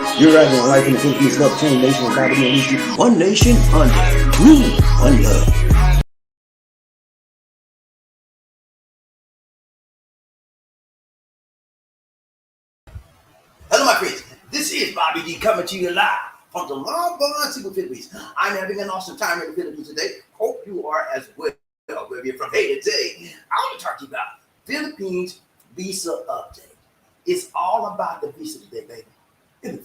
You're right on life in the Philippines, love chain nation with BobbieD and LisaD. One nation under one love. Hello, my friends. This is Bobby D coming to you live from the long gone Super Philippines. I'm having an awesome time in the Philippines today. Hope you are as well. Wherever you're from. Hey, today I want to talk to you about Philippines visa update. It's all about the visa today, baby. In the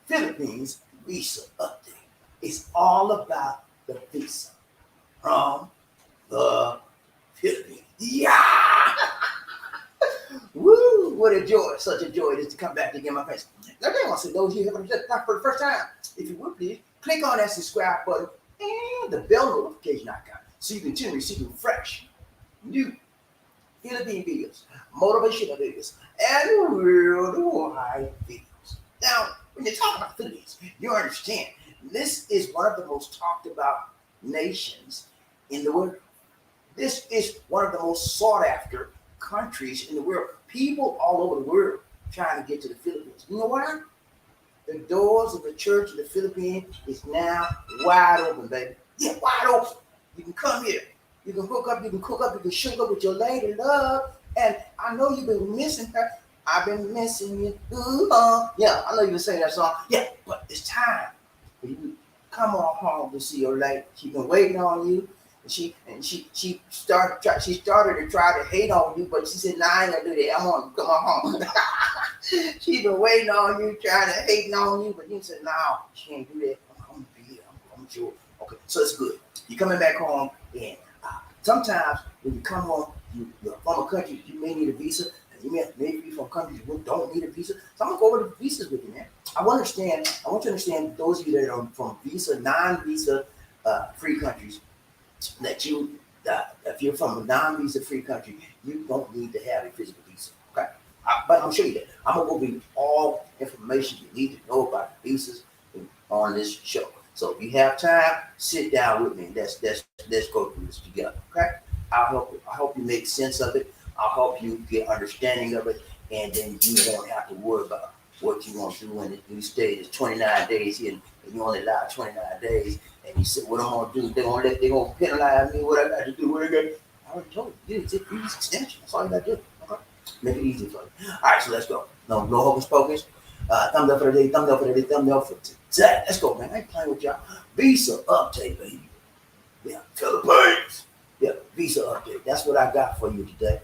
Philippines visa update. It's all about the visa from the Philippines. Yeah. Woo! What a joy, such a joy it is to come back to get my friends. Now, I want to say those of you here for the first time, if you would please, click on that subscribe button and the bell notification icon so you continue receiving fresh, new Philippine videos, motivational videos, and worldwide videos. Now, when you talk about Philippines, you understand this is one of the most talked about nations in the world. This is one of the most sought after countries in the world. People all over the world trying to get to the Philippines. You know why? The doors of the church in the Philippines is now wide open, baby. Yeah, wide open. You can come here. You can hook up, you can cook up, you can shook up with your lady love. And I know you've been missing her. I've been missing you. Yeah, I know you've been saying that song. Yeah, but it's time for you to come on home to see your lady. She's been waiting on you. She started to try to hate on you, but she said, "Nah, I ain't gonna do that. I'm gonna come on home." She's been waiting on you, trying to hate on you, but you said, "No, she ain't do that. I'm gonna be here. I'm sure." Okay, so it's good. You're coming back home, and sometimes when you come home, you're from a country you may need a visa, and you may be from countries who don't need a visa. So I'm gonna go over the visas with you, man. I want you to understand those of you that are from non-visa free countries. That if you're from a non-visa free country, you don't need to have a physical visa. Okay, but I'm gonna show you that. I'm gonna go give you all information you need to know about the visas on this show. So if you have time, sit down with me. And let's go through this together. Okay, I'll help you. I hope you make sense of it. I'll help you get understanding of it, and then you won't have to worry about what you want to do when you stay. It's 29 days here, and you only allow 29 days. And you said, what I'm gonna do? They're gonna penalize me. What I got to do? What I got? I already told you. It's easy extension. That's all you gotta do. Okay? Make it easy for you. All right, so let's go. No hocus pocus. Thumbs up for the day. Thumbs up for the day. Thumbs up for today. Let's go, man. I ain't playing with y'all. Visa update, baby. Yeah, Philippines. Yeah, visa update. That's what I got for you today.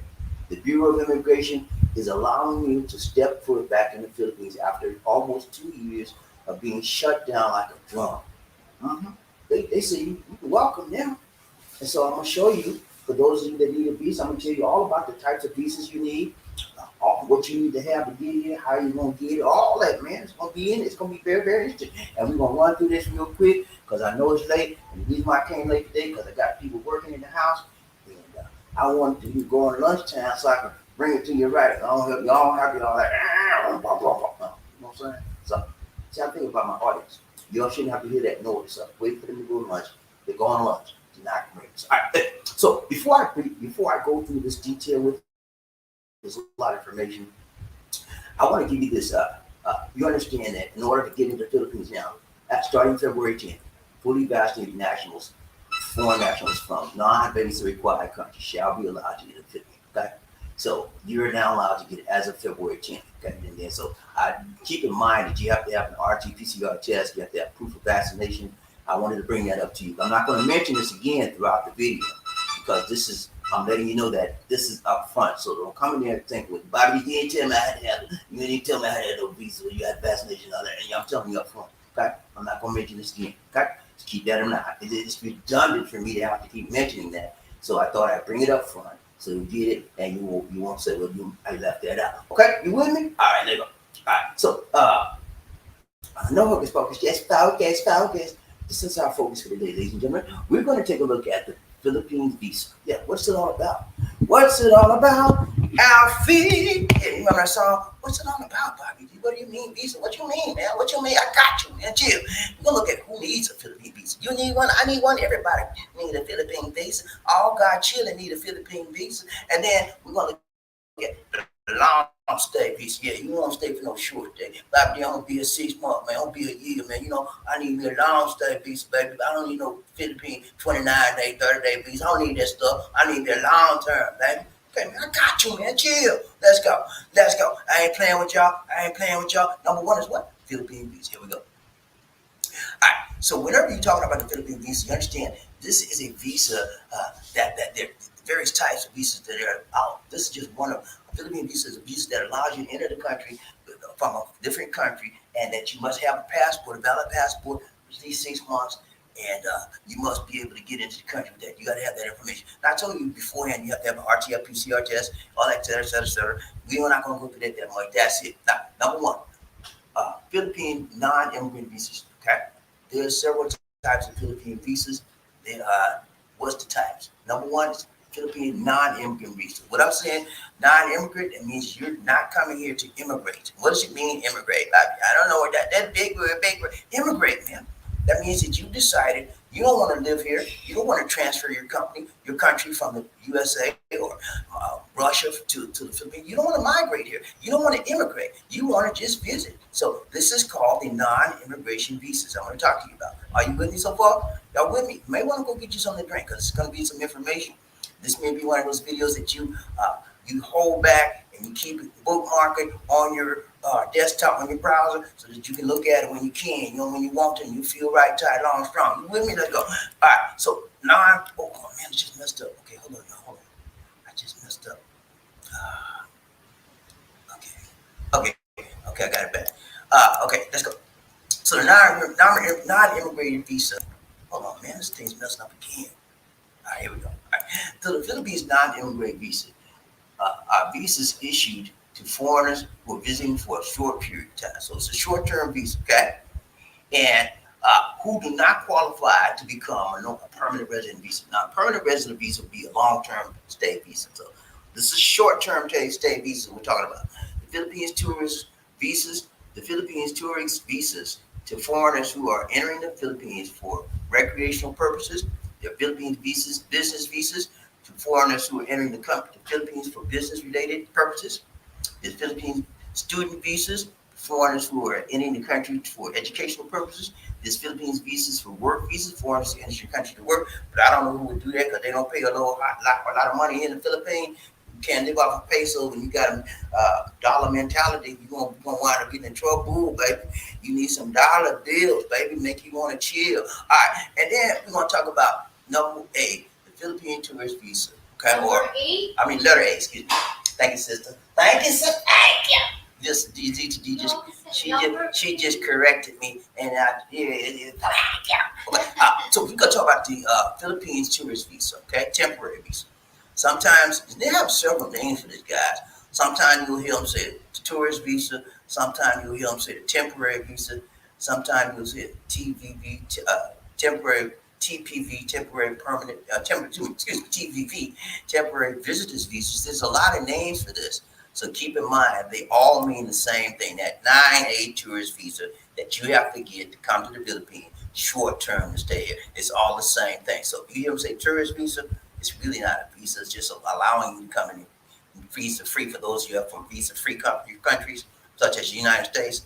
The Bureau of Immigration is allowing you to step foot back in the Philippines after almost 2 years of being shut down like a drum. Mm-hmm. They say you can welcome now. And so I'm going to show you, for those of you that need a visa, I'm going to tell you all about the types of visas you need, what you need to have to get here, how you're going to get it, all that, man. It's going to be in it. It's going to be very, very interesting. And we're going to run through this real quick because I know it's late. And the reason why I came late today because I got people working in the house. And I wanted to go on lunchtime so I can bring it to you right. I don't have you all happy, all that. You know what I'm saying? So, see, I'm thinking about my audience. Y'all shouldn't have to hear that noise. So wait for them to go to lunch. They're going to lunch. Do not bring us. All right. So before I go through this detail with there's a lot of information. I want to give you this. You understand that in order to get into the Philippines now, starting February 10th, fully vaccinated nationals, foreign nationals from non-visa required countries shall be allowed to get into the Philippines. Okay. So you're now allowed to get it as of February 10th. Okay, and then so keep in mind that you have to have an RT-PCR test. You have to have proof of vaccination. I wanted to bring that up to you. I'm not going to mention this again throughout the video because I'm letting you know that this is up front. So don't come in there and think, well, Bobby, you didn't tell me I had to have it. You didn't tell me I had to have no visa when you had vaccination and all that. And I'm telling you up front. Okay, I'm not going to mention this again. Okay, so keep that in mind. It's redundant for me to have to keep mentioning that. So I thought I'd bring it up front. So you get it, and you won't say, well, I left that out. Okay, you with me? All right, there you go. All right, so no hocus pocus, just focus. This is our focus for today, ladies and gentlemen. We're going to take a look at the Philippines visa. Yeah, what's it all about? What's it all about? Our feet. Yeah, you remember that song? What's it all about, Bobby? What do you mean visa? What you mean, man? What you mean? I got you, man. Chill. We're going to look at who needs a Philippine visa. You need one. I need one. Everybody need a Philippine visa. All God chilling need a Philippine visa. And then we're going to look at long stay visa. Yeah, you won't stay for no short stay. Like, I'm gonna be a 6 month, man. I'm gonna be a year, man. I need me a long stay visa, baby. I don't need no Philippine 29-day, 30-day visa. I don't need that stuff. I need that long term, baby. Okay, man, I got you, man. Chill. Let's go. Let's go. I ain't playing with y'all. Number one is what? Philippine visa. Here we go. All right. So whenever you're talking about the Philippine visa, you understand this is a visa that there are various types of visas that are out. This is just one of Philippine visa is a visa that allows you to enter the country from a different country, and that you must have a passport, a valid passport, for at least 6 months, and you must be able to get into the country with that. You got to have that information. Now, I told you beforehand, you have to have an RTF, PCR test, all that, et cetera, et cetera, et cetera. We are not going to go through that much. That's it. Now, number one, Philippine non-immigrant visas. Okay, there's several types of Philippine visas. Then, what's the types? Number one is Philippine non-immigrant visa. What I'm saying, non-immigrant, it means you're not coming here to immigrate. What does it mean, immigrate? I don't know what that big word. Immigrate, man. That means that you decided you don't want to live here. You don't want to transfer your country from the USA or Russia to the Philippines. You don't want to migrate here. You don't want to immigrate. You want to just visit. So this is called the non-immigration visas I'm going to talk to you about. Are you with me so far? Y'all with me? You may want to go get you something to drink because it's going to be some information. This may be one of those videos that you hold back and you keep it bookmarked on your desktop, on your browser, so that you can look at it when you can, when you want to, and you feel right, tight, long, strong. You with me? Let's go. All right. So now oh man, I just messed up. Okay, hold on. I just messed up. Okay, I got it back. Okay, let's go. So the non-immigrated visa. Hold on, man, this thing's messing up again. All right, here we go. All right. So the Philippines non-immigrant visa are visas issued to foreigners who are visiting for a short period of time. So it's a short-term visa, okay? And who do not qualify to become a permanent resident visa. Now, a permanent resident visa would be a long-term stay visa. So this is short-term stay visa we're talking about. The Philippines tourist visas, the Philippines tourist visas to foreigners who are entering the Philippines for recreational purposes. The Philippines visas, business visas to foreigners who are entering the Philippines for business-related purposes. The Philippines student visas, foreigners who are entering the country for educational purposes. There's Philippines visas for work visas, foreigners who enter the country to work. But I don't know who would do that because they don't pay a lot of money in the Philippines. You can't live off of pesos when you got a dollar mentality. You're going to wind up getting in trouble, baby. You need some dollar bills, baby, make you want to chill. All right, and then we're going to talk about number A, the Philippine tourist visa. Okay, letter A, excuse me. Thank you, sister. Thank you. She just corrected me, and so we're gonna talk about the Philippines tourist visa, okay, temporary visa. Sometimes they have several names for this, guys. Sometimes you'll hear them say the tourist visa. Sometimes you'll hear them say the temporary visa. Sometimes you'll say TVV, temporary TPV, temporary permanent, TVV, temporary visitors visas. There's a lot of names for this. So keep in mind, they all mean the same thing. That 9A tourist visa that you have to get to come to the Philippines, short term to stay here. It's all the same thing. So if you hear them say tourist visa, it's really not a visa. It's just allowing you to come in visa free for those you have from visa free countries, such as the United States,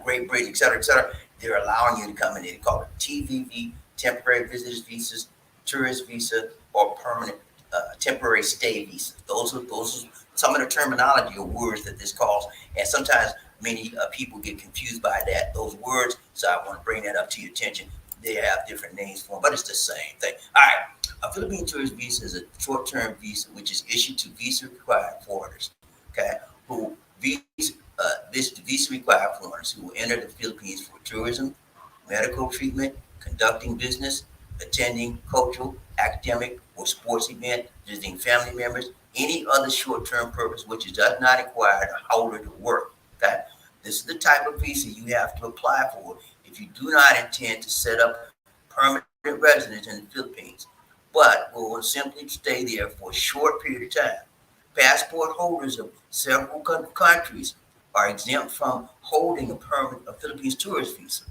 Great Britain, et cetera, et cetera. They're allowing you to come in. They call it TVV, temporary visitors visas, tourist visa, or permanent temporary stay visa. Those are some of the terminology or words that this calls, and sometimes many people get confused by those words. So I want to bring that up to your attention. They have different names for them, but it's the same thing. All right, a Philippine tourist visa is a short-term visa which is issued to visa-required foreigners. Okay, who visa-required foreigners who will enter the Philippines for tourism, medical treatment, conducting business, attending cultural, academic, or sports event, visiting family members, any other short-term purpose which does not require the holder to work. Okay? This is the type of visa you have to apply for if you do not intend to set up permanent residence in the Philippines, but will simply stay there for a short period of time. Passport holders of several countries are exempt from holding a Philippines tourist visa,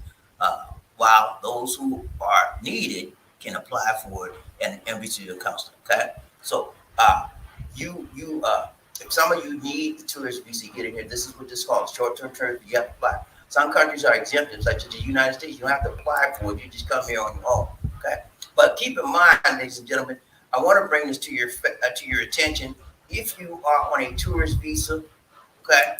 while those who are needed can apply for it and embassy or consulate. Okay, so you If some of you need the tourist visa to get in here, this is what this is called, short-term tourist. You have to apply. Some countries are exempted, such as the United States. You don't have to apply for it. You just come here on your own. Okay. But keep in mind, ladies and gentlemen, I want to bring this to your attention. If you are on a tourist visa, okay,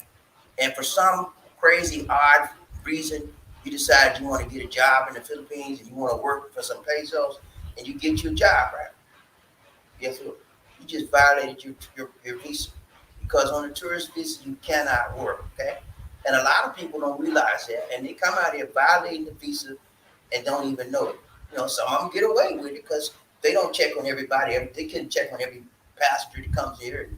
and for some crazy odd reason you decide you want to get a job in the Philippines and you want to work for some pesos, and you get your job, right? Guess what? You just violated your visa, because on a tourist visa you cannot work. Okay, and a lot of people don't realize that, and they come out here violating the visa and don't even know it. Some of them get away with it because they don't check on everybody. They can check on every passenger that comes here.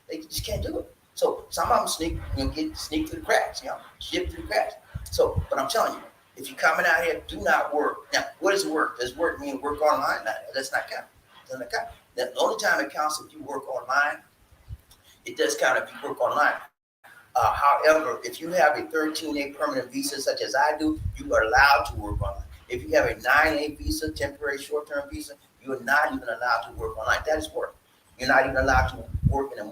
They just can't do it. So some of them sneak through the cracks. Slip through the cracks. So, but I'm telling you, if you're coming out here, do not work. Now, what does work? Does work mean work online? No, that's not count. Doesn't count. The only time it counts if you work online. It does count if you work online. However, if you have a 13A permanent visa, such as I do, you are allowed to work online. If you have a 9A visa, temporary short-term visa, you are not even allowed to work online. That is work. You're not even allowed to work in a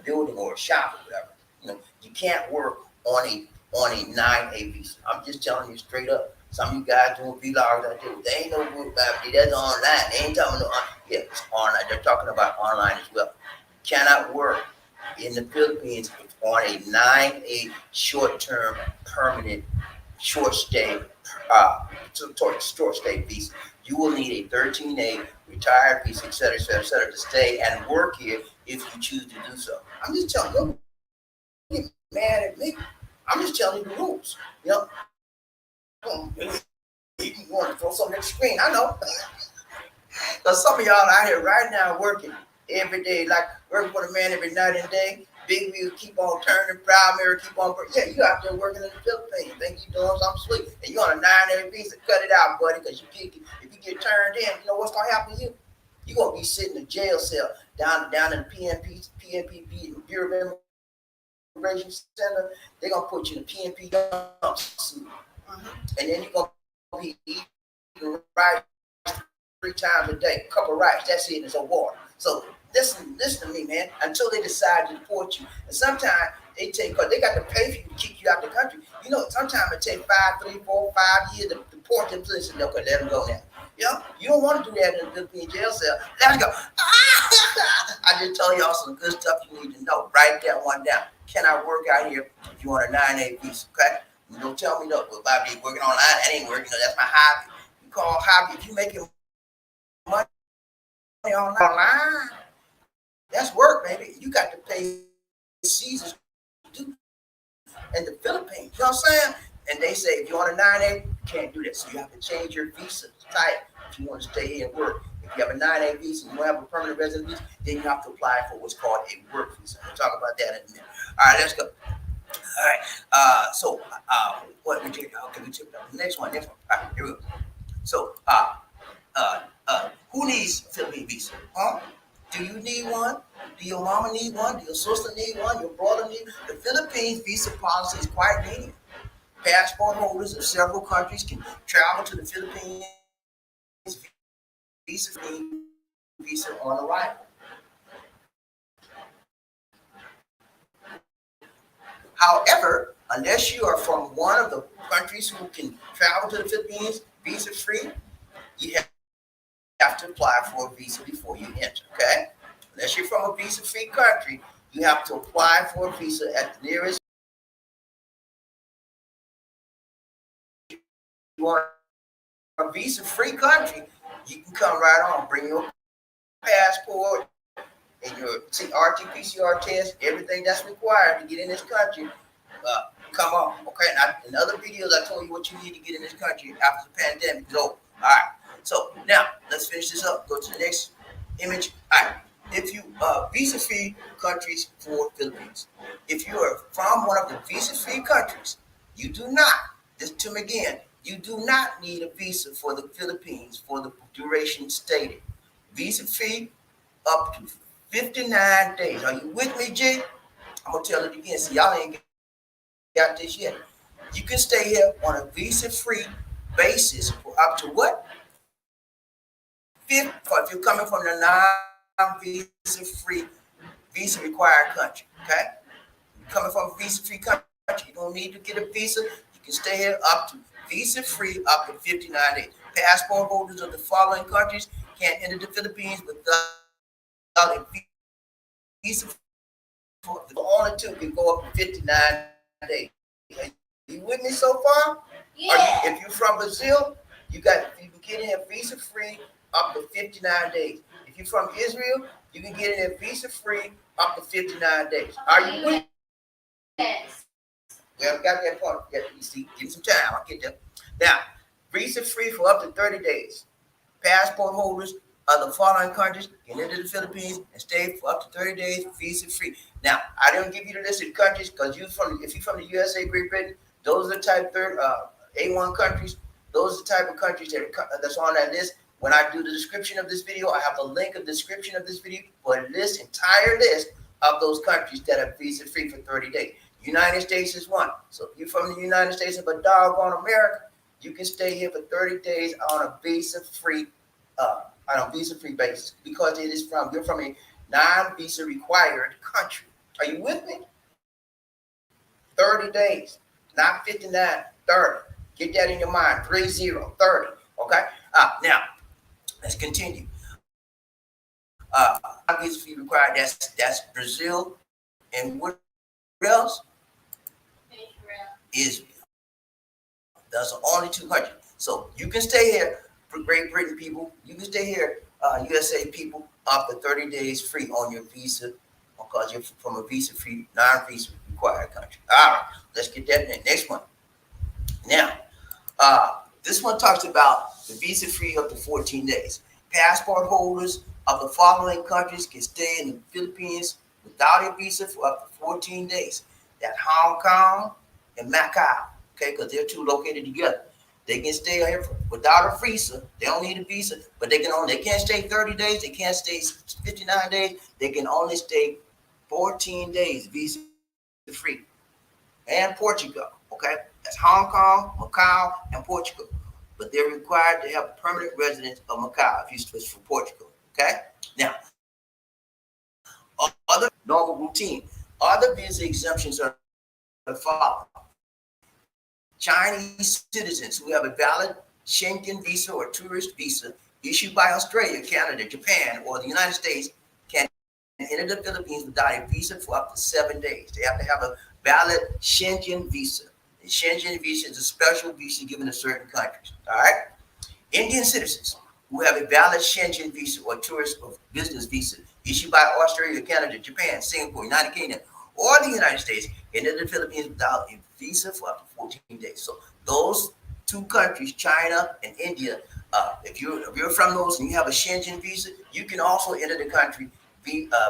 building or a shop or whatever. You can't work on a 9A visa. I'm just telling you straight up. Some of you guys doing vlogs out there, they ain't no work about it. That's online. They ain't talking no. Yeah, it's online. They're talking about online as well. Cannot work in the Philippines on a 9A short-term permanent short stay visa. You will need a 13A retired visa, et cetera, to stay and work here if you choose to do so. I'm just telling you, don't get mad at me. I'm just telling you the rules. You want to throw something at the screen, I know. Because some of y'all out here right now working every day, like working for the man every night and day. Big wheel keep on turning, proud mirror keep on. Yeah, you out there working in the Philippines. Think you doing something sweet, and you on a 9A visa. Cut it out, buddy, because if you get turned in, you know what's gonna happen to you? You're gonna be sitting in a jail cell down in the PNP Bureau of Immigration Center. They're gonna put you in a PNP jumpsuit, and then you're gonna be eating rice 3 times a day, a cup of rice. That's it. And some water. So. Listen to me, man, until they decide to deport you. And sometimes because they got to pay for you to kick you out the country. Sometimes it takes 5, 3, 4, 5 years to deport them to this, and they'll let them go now. You don't want to do that in the Philippine jail cell. Let's go. I just told y'all some good stuff you need to know. Write that one down. Can I work out here if you want a 9A visa? Okay? You don't tell me no. Well, Bobby, working online, that ain't working. That's my hobby. You call hobby if you making money online. That's work, baby. You got to pay Caesars to do in the Philippines. You know what I'm saying? And they say if you want a 9A, you can't do that. So you have to change your visa type if you want to stay here and work. If you have a 9A visa, you don't have a permanent resident visa, then you have to apply for what's called a work visa. We'll talk about that in a minute. All right, let's go. All right. What we take? Okay, we took the next one. All right, here we go. So, who needs a Philippine visa? Huh? Do you need one? Do your mama need one? Do your sister need one? Your brother need one? The Philippines visa policy is quite lenient. Passport holders of several countries can travel to the Philippines visa on arrival. However, unless you are from one of the countries who can travel to the Philippines visa-free, you have to apply for a visa before you enter, okay? Unless you're from a visa-free country, you have to apply for a visa at the nearest. You want a visa-free country, you can come right on. Bring your passport and your RT-PCR test, everything that's required to get in this country. Come on, okay? In other videos, I told you what you need to get in this country after the pandemic is over. All right. So now let's finish this up. Go to the next image. All right. If you visa-free countries for Philippines, if you are from one of the visa-free countries, you do not. Listen to me again. You do not need a visa for the Philippines for the duration stated. Visa-free up to 59 days. Are you with me, G? I'm gonna tell it again. See, y'all ain't got this yet. You can stay here on a visa-free basis for up to what? If you're coming from the non-visa-free visa required country. Okay, you're coming from a visa free country, you don't need to get a visa. You can stay here up to visa free up to 59 days. Passport holders of the following countries can't enter the Philippines without a visa. The only two can go up to 59 days. Are you with me so far? Yeah. If you're from Brazil, you can get in here visa free up to 59 days. If you're from Israel, you can get in there visa free up to 59 days. Are you with me? Yes. We haven't got that part yet. You see, give me some time. I'll get there. Now, visa free for up to 30 days. Passport holders of the following countries can enter the Philippines and stay for up to 30 days visa free. Now, I didn't give you the list of countries because if you're from the USA, Great Britain, those are the type A1 countries. Those are the type of countries that's on that list. When I do the description of this video, I have a link of the description of this video for a entire list of those countries that are visa free for 30 days. United States is one. So if you're from the United States of a doggone America, you can stay here for 30 days on a visa free basis because you're from a non-visa required country. Are you with me? 30 days, not 59, 30. Get that in your mind. 30, 30. Okay. Now let's continue. Non-visa free required. That's Brazil, and what else? Israel. That's the only two countries. So you can stay here for Great Britain people. You can stay here, USA people, up to 30 days free on your visa because you're from a visa-free, non-visa required country. All right, let's get that in. Next one. Now, this one talks about the visa-free up to 14 days. Passport holders of the following countries can stay in the Philippines without a visa for up to 14 days. That's Hong Kong and Macau, okay, because they're two located together. They can stay here without a visa. They don't need a visa, but they can't stay 30 days. They can't stay 59 days. They can only stay 14 days visa free. And Portugal, okay? That's Hong Kong, Macau, and Portugal. But they're required to have permanent residence of Macau if you switch from Portugal, okay? Now, other normal routine. Other visa exemptions are the following. Chinese citizens who have a valid Schengen visa or tourist visa issued by Australia, Canada, Japan, or the United States can enter the Philippines without a visa for up to 7 days. They have to have a valid Schengen visa. The Schengen visa is a special visa given to certain countries. All right? Indian citizens who have a valid Schengen visa or tourist or business visa issued by Australia, Canada, Japan, Singapore, United Kingdom, or the United States can enter the Philippines without a visa for up to 14 days. So those two countries, China and India, if you're from those and you have a Schengen visa, you can also enter the country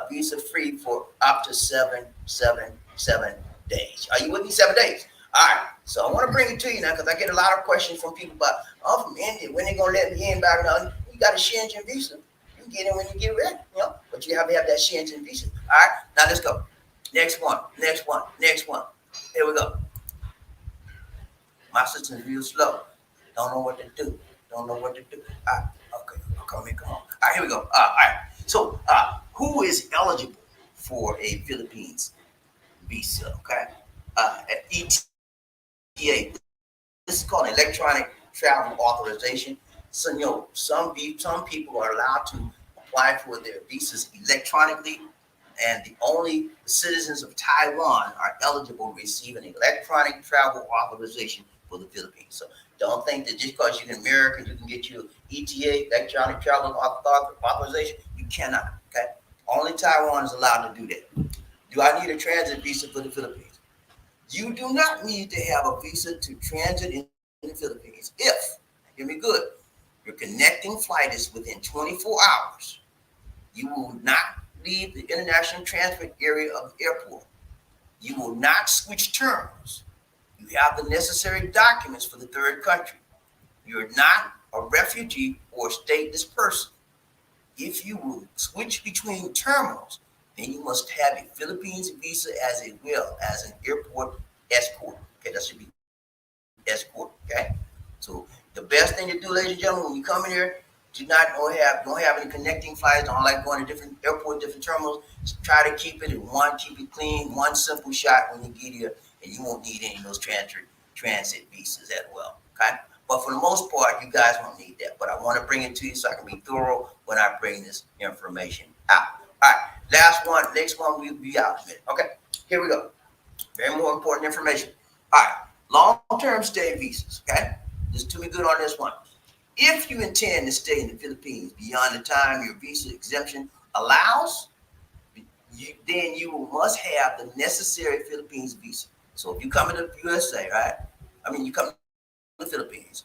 visa free for up to 7 days. Are you with me? 7 days. All right. So I want to bring it to you now because I get a lot of questions from people about, from India, when they gonna let me in back now? You got a Schengen visa. You can get in when you get ready, but you have to have that Schengen visa. All right. Now let's go. Next one. Here we go. My system's real slow. Don't know what to do. All right, okay. Come on. All right, here we go. All right. So, who is eligible for a Philippines visa? Okay. ETA. This is called electronic travel authorization. So, some people are allowed to apply for their visas electronically, and the only citizens of Taiwan are eligible to receive an electronic travel authorization for the Philippines. So don't think that just because you're in America, you can get your ETA, electronic travel authorization. You cannot, okay? Only Taiwan is allowed to do that. Do I need a transit visa for the Philippines? You do not need to have a visa to transit in the Philippines if, hear me good, your connecting flight is within 24 hours. You will not leave the international transfer area of the airport. You will not switch terminals. You have the necessary documents for the third country. You're not a refugee or a stateless person. If you will switch between terminals, then you must have a Philippines visa as well as an airport escort. Okay, that should be escort. Okay, so the best thing to do, ladies and gentlemen, when you come in here, don't have any connecting flights, don't like going to different airports, different terminals. Just try to keep it in one, keep it clean, one simple shot when you get here, and you won't need any of those transit visas as well. Okay? But for the most part, you guys won't need that. But I want to bring it to you so I can be thorough when I bring this information out. All right, next one we'll be out in a minute. Okay, here we go. Very more important information. All right, long-term stay visas. Okay, just do me good on this one. If you intend to stay in the Philippines beyond the time your visa exemption allows, then you must have the necessary Philippines visa. So if you come to the USA, right? I mean, you come to the Philippines.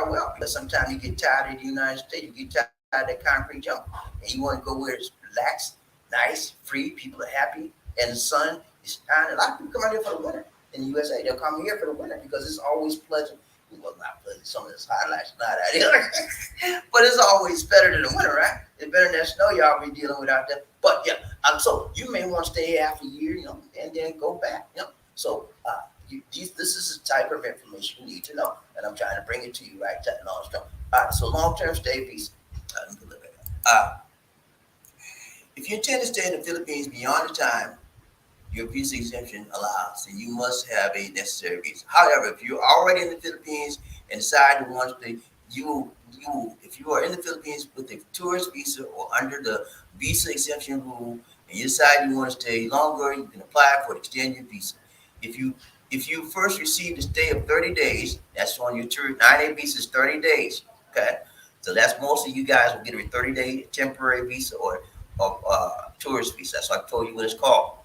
Well, because sometimes you get tired of the United States, you get tired of that concrete jungle, and you want to go where it's relaxed, nice, free, people are happy, and the sun is shining. A lot of people come out here for the winter in the USA. They'll come here for the winter because it's always pleasant. Well, not pleasant, some of this highlights not out here, but it's always better than the winter, right? It's better than that snow y'all be dealing with out there. But yeah, so you may want to stay here after a year, and then go back, So this is the type of information you need to know, and I'm trying to bring it to you right at long term. All right, so long-term stay visa. If you intend to stay in the Philippines beyond the time your visa exemption allows, then you must have a necessary visa. However, if you're already in the Philippines and decide to want to stay, if you are in the Philippines with a tourist visa or under the visa exemption rule, and you decide you want to stay longer, you can apply for an extended visa. If you first received a stay of 30 days, that's on your 9A visa is 30 days. Okay. So that's most of you guys will get a 30-day temporary visa or tourist visa. That's why I told you what it's called.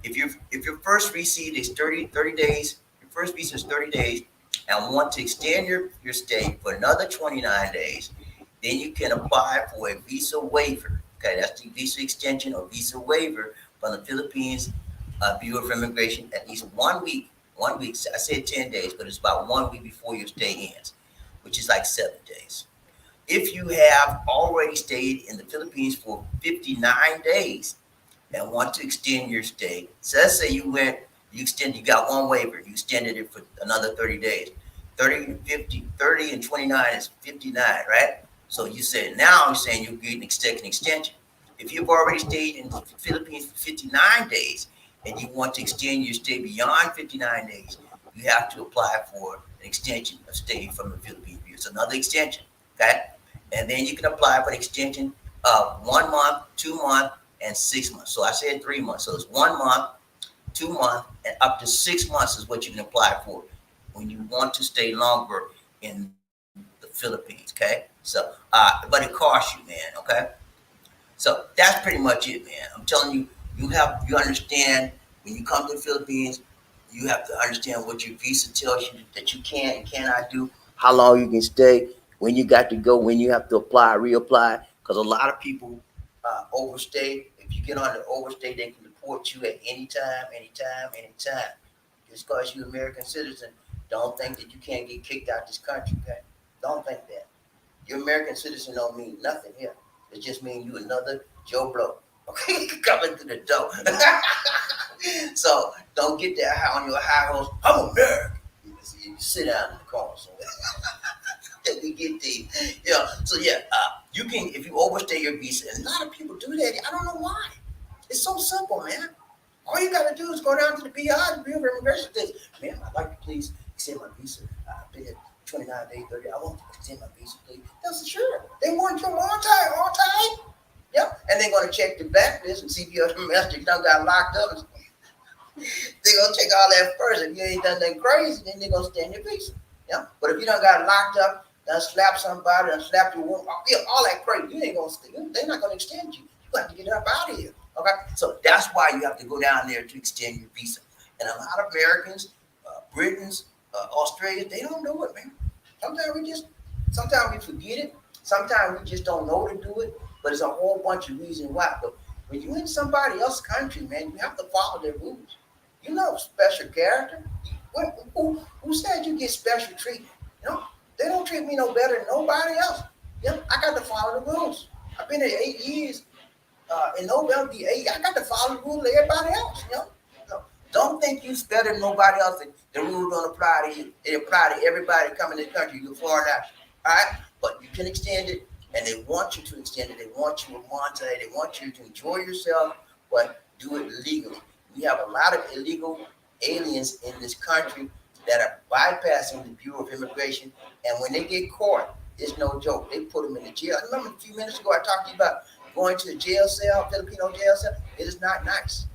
If you first received a 30 days, your first visa is 30 days, and want to extend your stay for another 29 days, then you can apply for a visa waiver. Okay, that's the visa extension or visa waiver from the Philippines Bureau of Immigration at least 1 week. 1 week, I said 10 days, but it's about 1 week before your stay ends, which is like 7 days. If you have already stayed in the Philippines for 59 days and want to extend your stay, so let's say you got one waiver, you extended it for another 30 days. 30 and 29 is 59, right? So you said now you're saying you're getting an extension. If you've already stayed in the Philippines for 59 days and you want to extend your stay beyond 59 days, you have to apply for an extension of stay from the Philippines. It's another extension, okay? And then you can apply for an extension of 1 month, 2 months, and 6 months. So I said 3 months. So it's 1 month, 2 months, and up to 6 months is what you can apply for when you want to stay longer in the Philippines, okay? So, but it costs you, man, okay? So that's pretty much it, man. I'm telling you, you understand when you come to the Philippines, you have to understand what your visa tells you that you can and cannot do, how long you can stay, when you got to go, when you have to apply, reapply. Because a lot of people overstay. If you get on the overstay, they can deport you at any time, anytime, anytime. Just because you're an American citizen, don't think that you can't get kicked out this country, okay? Don't think that. Your American citizen don't mean nothing here. It just means you another Joe Blow, okay? Coming through the door. So don't get that high on your high horse. I'm American. You sit down in the corner somewhere. Let me get these. Yeah. So yeah, you can if you overstay your visa, and a lot of people do that. I don't know why. It's so simple, man. All you gotta do is go down to the BI, the Bureau of Immigration. Says, man, I'd like to please extend my visa. I've been here 29 days, 30. I want to extend my visa, please. That's sure. They want you all time. Yep. And they're gonna check the blacklist and see if you're a domestic done got locked up. They're gonna check all that first. If you ain't done nothing crazy, then they're gonna stand your visa. Yeah. But if you done got locked up, done slap somebody, done slap your woman, all that crazy, you ain't gonna stay. They're not gonna extend you. You have to get up out of here. Okay. So that's why you have to go down there to extend your visa. And a lot of Americans, Britons, Australians, they don't do it, man. Sometimes we forget it. Sometimes we just don't know to do it. But it's a whole bunch of reasons why. But when you're in somebody else's country, man, you have to follow their rules. You know, special character. Who said you get special treatment? You know, they don't treat me no better than nobody else. Yeah, I got to follow the rules. I've been there 8 years. In November, I got to follow the rules of everybody else. You know, so don't think you're better than nobody else. The rules don't apply to you. They apply to everybody coming to the country. You're foreign national. All right, but you can extend it, and they want you to extend it. They want you to monitor. They want you to enjoy yourself, but do it legally. We have a lot of illegal aliens in this country that are bypassing the Bureau of Immigration, and when they get caught, it's no joke. They put them in the jail. I remember a few minutes ago I talked to you about going to the jail cell, Filipino jail cell. It is not nice.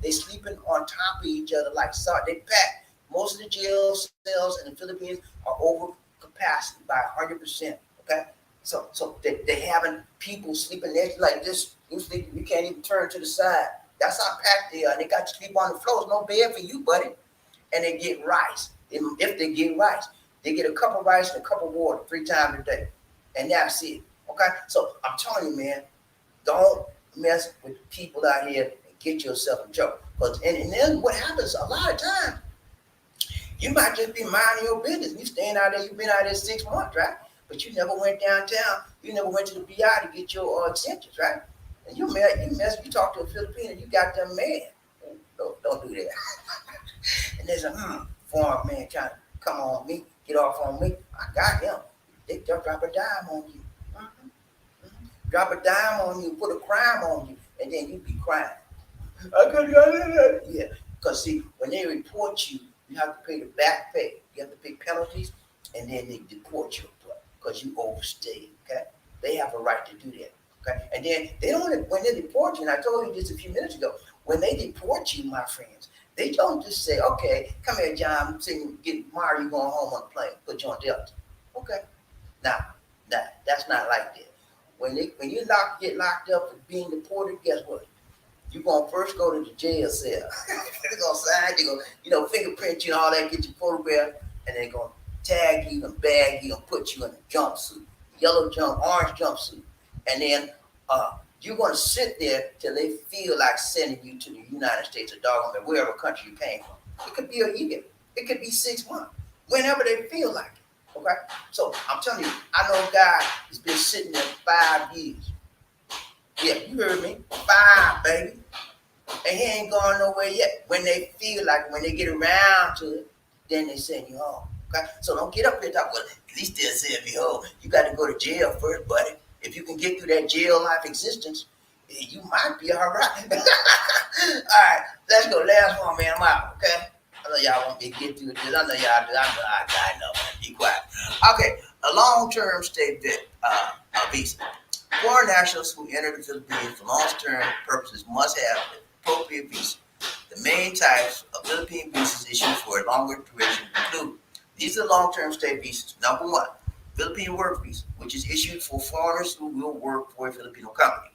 They sleeping on top of each other like so. They pack. Most of the jail cells in the Philippines are over capacity by 100%. Okay, so they having people sleeping next like this. You can't even turn to the side. That's how packed they are. And they got to sleep on the floor. There's no bed for you, buddy. And they get rice. If they get rice, they get a cup of rice and a cup of water 3 times a day, and that's it. Okay, so I'm telling you, man, don't mess with people out here and get yourself in trouble. And then what happens a lot of times, you might just be minding your business. You staying out there, you've been out there 6 months, right? But you never went downtown. You never went to the BI to get your exemptions, right? And you talk to a Filipino, you got them mad. Don't do that. And there's a foreign man trying to come on me, get off on me. I got him. They drop a dime on you. Drop a dime on you, put a crime on you, and then you be crying. I couldn't get it. Yeah, because see, when they report you, you have to pay the back pay. You have to pay penalties, and then they deport you because you overstayed. Okay, they have a right to do that. Okay, and then they don't. When they deport you, and I told you this a few minutes ago, when they deport you, my friends, they don't just say, "Okay, come here, John. Get Mario, you going home on the plane. Put you on Delta." Okay, nah, that's not like that. When you get locked up for being deported, guess what? You're gonna first go to the jail cell. They're gonna sign, they're gonna, fingerprint you and all that, get your photograph, and they're gonna tag you and bag you and put you in a jumpsuit, orange jumpsuit, and then you're gonna sit there till they feel like sending you to the United States or doggone wherever country you came from. It could be a year, it could be 6 months, whenever they feel like it. Okay, so I'm telling you, I know a guy has been sitting there 5 years. Yeah, you heard me, 5, baby, and he ain't going nowhere yet. When they feel like, when they get around to it, then they send you home. Okay, so don't get up here and talk. Well, at least they'll send me home. You got to go to jail first, buddy. If you can get through that jail life existence, you might be all right. All right, let's go. Last one, man. I'm out. Okay. I know y'all want me to get through this. I know y'all do. I know. Be quiet. Okay. A long-term stay visa. Foreign nationals who enter the Philippines for long-term purposes must have an appropriate visa. The main types of Philippine visas issued for a longer duration include These are long-term stay visas. Number one, Philippine work visa, which is issued for foreigners who will work for a Filipino company.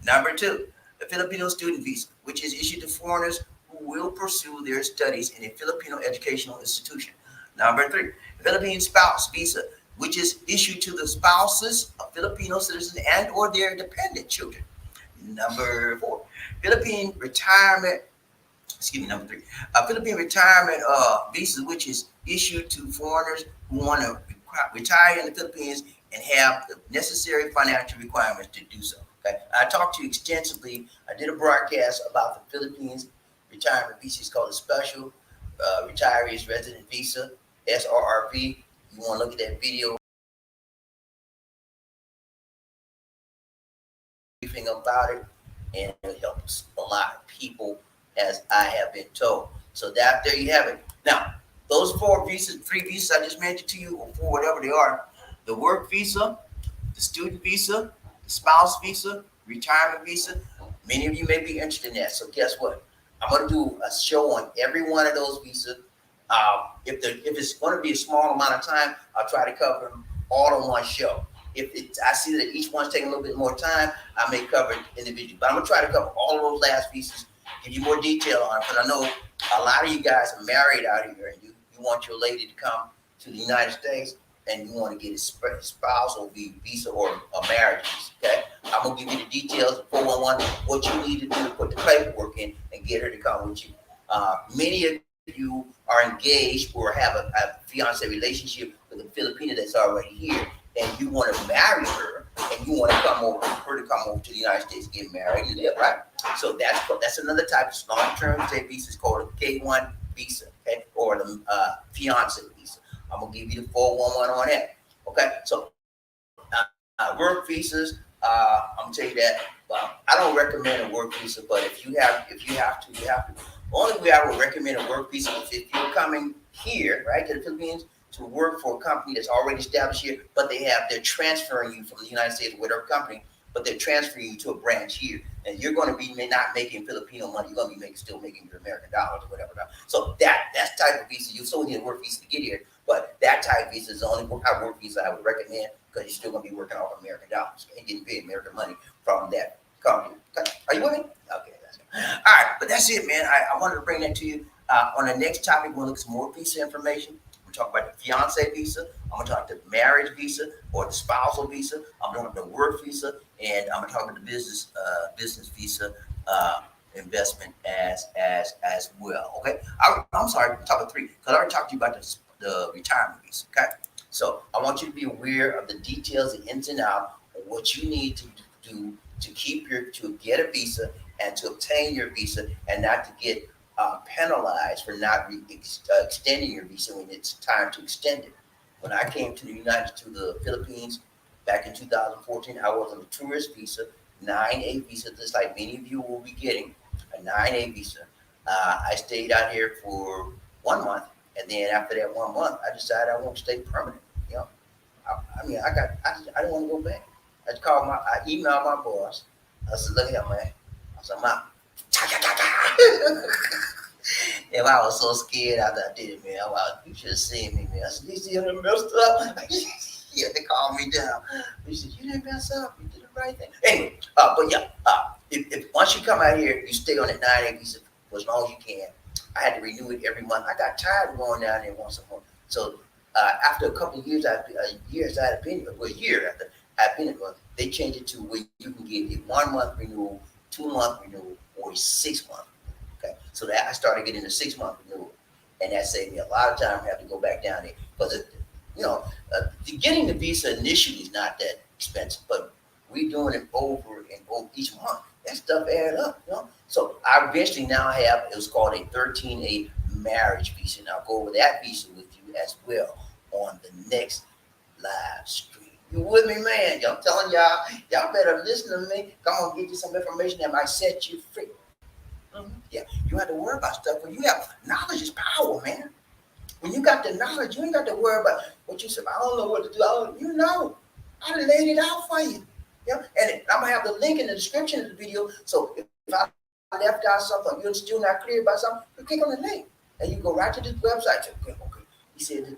Number two, the Filipino student visa, which is issued to foreigners who will pursue their studies in a Filipino educational institution. Number three, the Philippine spouse visa, which is issued to the spouses of Filipino citizens and or their dependent children. Number four, Philippine retirement, number three, Philippine retirement visa, which is issued to foreigners who want to retire in the Philippines and have the necessary financial requirements to do so. Okay, I talked to you extensively. I did a broadcast about the Philippines retirement visa. It's called a special retirees resident visa, SRRV. You want to look at that video briefing about it, and it helps a lot of people, as I have been told. So that there you have it. Now, those three visas I just mentioned to you, or four, whatever they are, the work visa, the student visa, the spouse visa, retirement visa. Many of you may be interested in that. So guess what? I'm going to do a show on every one of those visas. If it's going to be a small amount of time, I'll try to cover them all in one show. If I see that each one's taking a little bit more time, I may cover it individually. But I'm going to try to cover all of those last visas, give you more detail on it, because I know a lot of you guys are married out here, and you want your lady to come to the United States, and you want to get a spousal visa or a marriage visa, okay? I'm going to give you the details of 411, what you need to do to put the paperwork in and get her to come with you. Many of you are engaged or have a fiancé relationship with a Filipina that's already here, and you want to marry her, and you want to come over to the United States, get married, and live, right? So that's another type of long-term stay visa. It's called a K1 visa, okay, or the fiancé visa. I'm gonna give you the 411 on that, okay? So work visas, I'm gonna tell you that. I don't recommend a work visa, but if you have to, you have to. The only way I would recommend a work visa is if you're coming here, right, to the Philippines, to work for a company that's already established here, but they're transferring you from the United States or whatever company, but they're transferring you to a branch here, and you're going to be not making Filipino money. You're going to be still making your American dollars or whatever. So that's type of visa. You still need a work visa to get here, but that type of visa is the only work visa I would recommend, because you're still going to be working off American dollars and getting paid American money from that company. Okay. Are you with me? Okay. That's good. All right, but that's it, man. I wanted to bring that to you. On the next topic, we'll look at some more visa information. We're talking about the fiancé visa. I'm going to talk about the marriage visa or the spousal visa. I'm going to talk about the work visa, and I'm going to talk about the business visa investment as well. Okay. I'm sorry, I'm talking three, because I already talked to you about the retirement visa. Okay. So I want you to be aware of the details, the ins and outs of what you need to do to get a visa and to obtain your visa, and not to get penalized for not extending your visa when it's time to extend it. When I came to the Philippines back in 2014, I was on a tourist visa, 9A visa, just like many of you will be getting a 9A visa. I stayed out here for 1 month, and then after that 1 month, I decided I want to stay permanent. You know, I didn't want to go back. I emailed my boss. I said, "Look here, man." I said, "I'm out." And I was so scared after I did it, man. You should have seen me, man. I said, "You see, I done messed up." Yeah, they called me down. He said, "You didn't mess up. You did the right thing." Anyway, but yeah, if once you come out here, you stay on that 9A visa for as long as you can. I had to renew it every month. I got tired of going down there once a month. So after a couple of years, a year after I've been in, they changed it to where you can get a 1 month renewal, 2 month renewal, or a 6 month. Okay, so that I started getting a 6 month renewal, and that saved me a lot of time. I have to go back down there because getting the visa initially is not that expensive, but we're doing it over and over each month. That stuff adds up, you know. So I eventually now have, it was called a 13A marriage visa, and I'll go over that visa with you as well on the next live stream. You with me, man? I'm telling y'all better listen to me. Come on, get you some information that might set you free. Yeah, you have to worry about stuff. When you have knowledge is power, man. When you got the knowledge, you ain't got to worry about what you said. I don't know what to do. You know, I laid it out for you. Yeah, and I'm gonna have the link in the description of the video. So if I left out something, you're still not clear about something, you click on the link and you go right to this website. Okay. He said,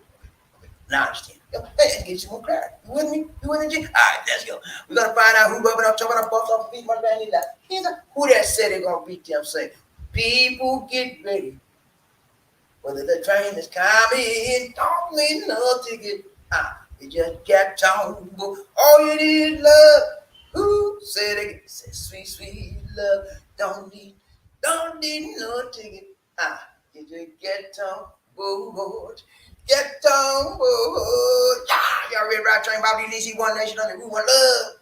Now I understand. Hey, let's get you more clarity. You with me? You with me, G? All right, let's go. We're gonna find out who rubbing up, chopping up, buffs up, beat my granny down. Who that said they're gonna beat them? Say, people get ready. Whether the train is coming, don't need no ticket. You just get on. All you need is love. Who said it? Said sweet, sweet love. Don't need no ticket. You just get on board. Get on board. Yeah, y'all ready to ride train, BobbieD and LisaD, one nation under one love.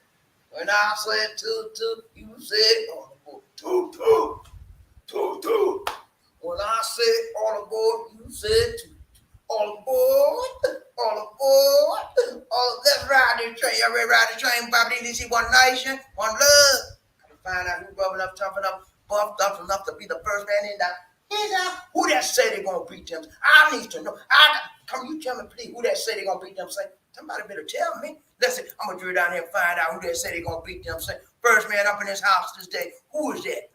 When I said toot toot, you said on the board. Toot toot, toot toot. When I said all aboard, you said toot. All aboard, all aboard, let's ride this train. Y'all ready to ride the train? BobbieD and LisaD, one nation, one love. Find out who rubbing up, jumping up, buffed up enough to be the first man in that. Who that say they gonna beat them? I need to know. Come, you tell me, please. Who that say they gonna beat them? Say, somebody better tell me. Listen, I'm gonna drill down here and find out who that say they gonna beat them. Say, first man up in this house this day. Who is that?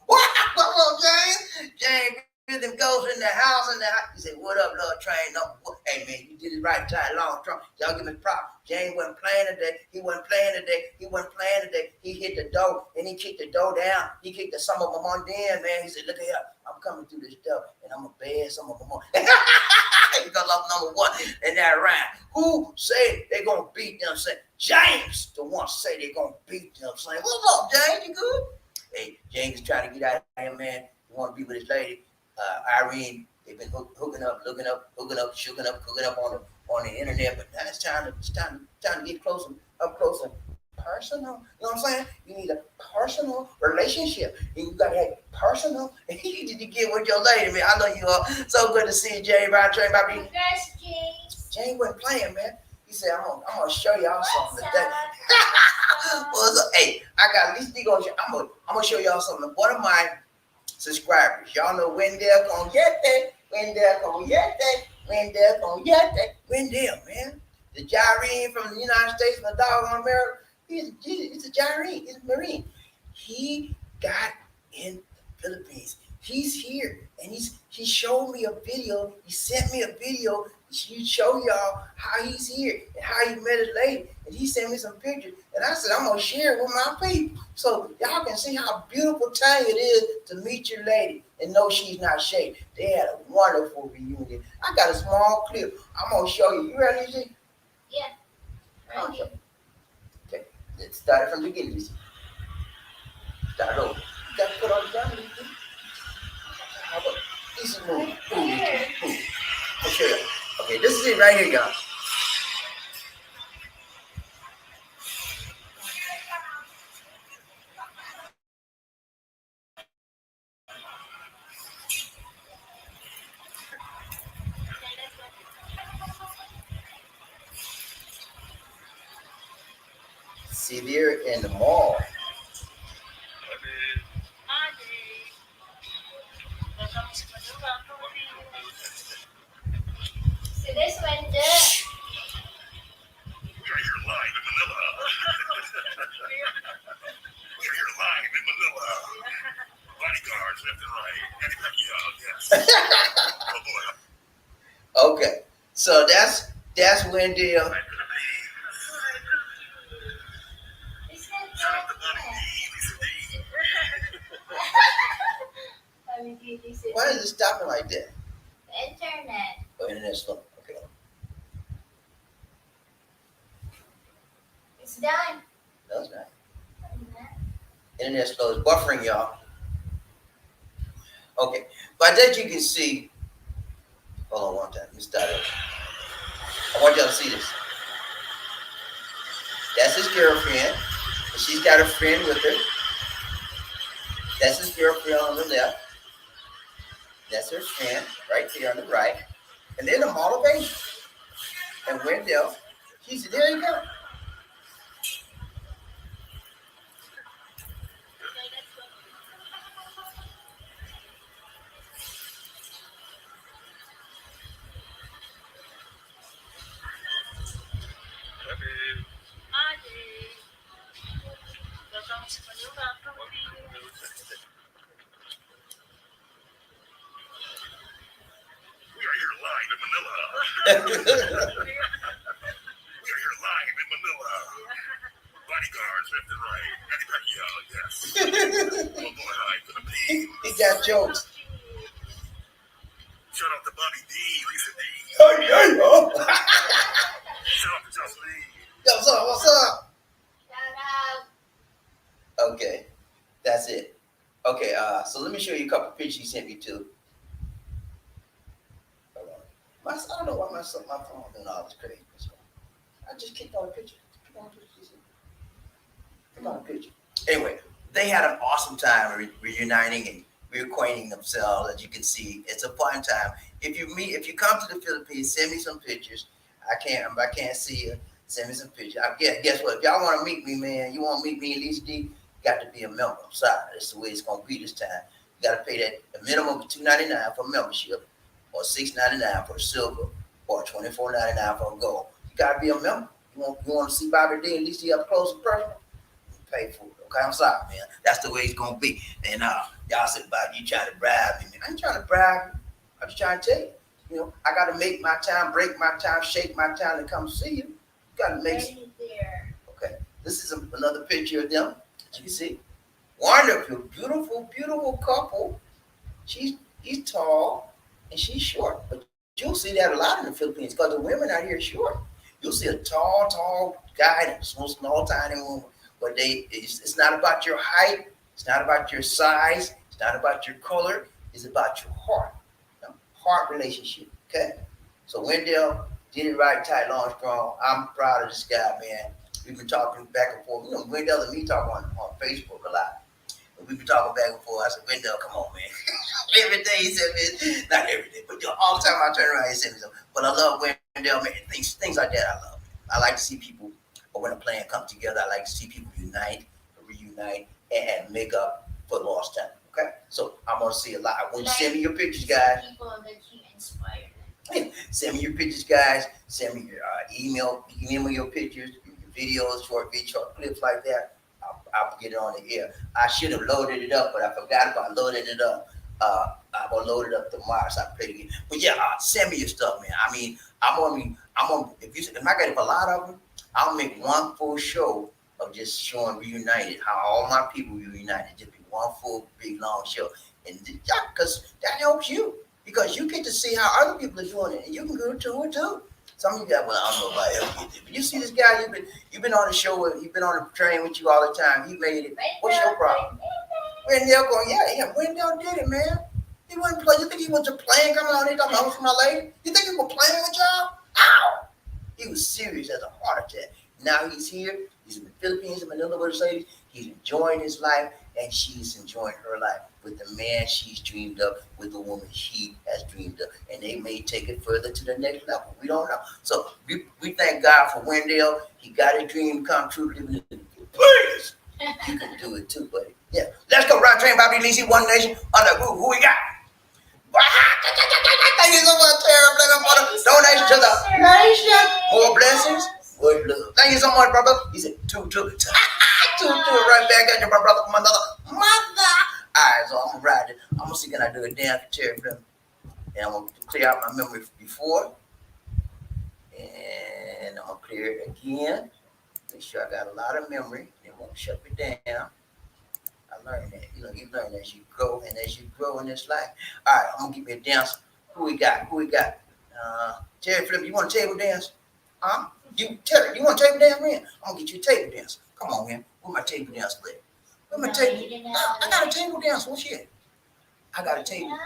What? Hello, James. James Rhythm goes in the house. He said, what up, Lord Train? No, hey, man, you did it right, Ty Long Trump. Y'all give me props. James wasn't playing today. He hit the door, and he kicked the door down. He kicked some of them on down, man. He said, look here, I'm coming through this door, and I'm going to bed some of them on. Because I'm number one in that round. Who say they going to beat them? Say, James, the one say they going to beat them. Say, what's up, James? You good? Hey, James is trying to get out of here, man. He want to be with his lady. Irene, they've been hooking up on the internet, but now it's time to get up close and personal. You know what I'm saying? You need a personal relationship, and you gotta have personal. And you need to get with your lady, man. I know you all. So good to see you, Jay. Ride train, BobbieD. Jay wasn't playing, man. He said, "I'm gonna show y'all something today." Hey, I got at least I'm gonna show y'all something. One of my subscribers, y'all know Wendell gonna get that. Wendell, man. The Gyrene from the United States and the dog on America. He's a Gyrene. He's a Marine. He got in the Philippines. He's here, and he showed me a video. He sent me a video. He show y'all how he's here and how he met his lady. And he sent me some pictures. And I said, I'm gonna share it with my people, so y'all can see how beautiful time it is to meet your lady and know she's not shady. They had a wonderful reunion. I got a small clip. I'm gonna show you. You ready, Lucy? Yeah. Okay. Let's start it from the beginning, Lucy. Start over. You got to put on the camera, Lucy. How about this? Move. I'll show you. Okay, this is it right here, y'all. See, they're in the mall. So this one, You're live in Manila. You're live in Manila. Bodyguards left and right. Yeah. Oh boy. Okay, so that's Wendell. Why is it stopping like that? the internet. Oh, internet's slow. Okay. It's done. No, it's not. Internet's slow. It's buffering, y'all. Okay. But that you can see. Hold on one time. Let me start it. I want y'all to see this. That's his girlfriend. And she's got a friend with her. That's his girlfriend on the left. That's her friend right there on the right. And then the Mall of Asia. And Wendell, he said, there you go. We are here live in Manila. We are here live in Manila. Bodyguards left and right. Anybody? Yes. Oh boy, hi, Philippine. He got jokes. Shout out to BobbieD, LisaD. Oh, yeah, yo. Shout out to Jocelyn. Yo, what's up? What's up? Shout out. Okay, that's it. Okay, so let me show you a couple pictures he sent me too. Hold on. I don't know why my phone doing all this crazy. I just kicked on the picture. Click on the picture. Anyway, they had an awesome time reuniting and reacquainting themselves. As you can see, it's a fun time. If you come to the Philippines, send me some pictures. I can't see you. Send me some pictures. Guess what? If y'all want to meet me, man, you want to meet me in LisaD, got to be a member. I'm sorry, that's the way it's gonna be this time. You got to pay that a minimum of $2.99 for membership, or $6.99 for silver, or $24.99 for gold. You got to be a member. You want to see BobbieD and LisaD up close and personal? Pay for it. Okay, I'm sorry, man. That's the way it's gonna be. And y'all said about you trying to bribe me. I ain't trying to bribe you. I'm just trying to tell you. You know, I got to make my time, break my time, shake my time to come see you. You got to make. Right there. Okay, this is another picture of them. As you can see, wonderful, beautiful, beautiful couple. He's tall and she's short, but you'll see that a lot in the Philippines because the women out here are short. You'll see a tall guy and a small, tiny woman. But it's not about your height. It's not about your size. It's not about your color. It's about your heart. Heart relationship. Okay. So Wendell did it right, tight, long, strong. I'm proud of this guy, man. We've been talking back and forth. You know, Wendell and me talk on Facebook a lot. And we've been talking back and forth. I said, Wendell, come on, man. Every day he said me, not every day, but all the time I turn around, he said me something. But I love Wendell, man. Things like that I love. I like to see people, or when a plan come together, I like to see people reunite, and make up for lost time. Okay, so I'm gonna see a lot. When you send me your pictures, guys. People that you inspire. Send me your pictures, guys. Send me your email. Email me your pictures, your videos, short clips like that. I'll get it on the air. I should have loaded it up, but I forgot about loading it up. I'm gonna load it up tomorrow, so I play it again. But yeah, send me your stuff, man. I mean, I'm gonna if I get a lot of them, I'll make one full show of just showing reunited, how all my people reunited. Just be one full big long show, and because that helps you, because you get to see how other people are doing it, and you can go to it too. Some of you guys, well, I don't know about it, but you see this guy, you've been on the show with, you've been on the train with you all the time. He made it. What's your problem? Wendell going, yeah, Wendell did it, man. He wasn't playing. You think he was just playing coming out here talking about my lady? You think he was playing with y'all? Ow! He was serious as a heart attack. Now he's here. He's in the Philippines, in Manila with his lady. He's enjoying his life, and she's enjoying her life with the man she's dreamed of, with the woman he has dreamed of. And they may take it further to the next level. We don't know. So we thank God for Wendell. He got a dream come true, living in the Philippines. You can do it too, buddy. Yeah. Let's go run train, BobbieD and LisaD, One Nation under Groove. Who we got? Thank you so much, Tara, for the donation to the nation. More blessings, more love. Thank you so much, brother. He said, two, right back at you, my brother, my mother. All right, so I'm gonna ride it. I'm gonna see can I do a dance for Terry for them, and I'm gonna clear out my memory before, and I'm gonna clear it again. Make sure I got a lot of memory. It won't shut me down. I learned that. You know, you learn as you grow, and as you grow in this life. All right, I'm gonna give me a dance. Who we got? Terry Flip, you want a table dance? Huh? Terry, you want a table dance, man? I'm gonna get you a table dance. Come on, man. Where my table dance play? Where my table? I got a table dance. What's it? I got a table.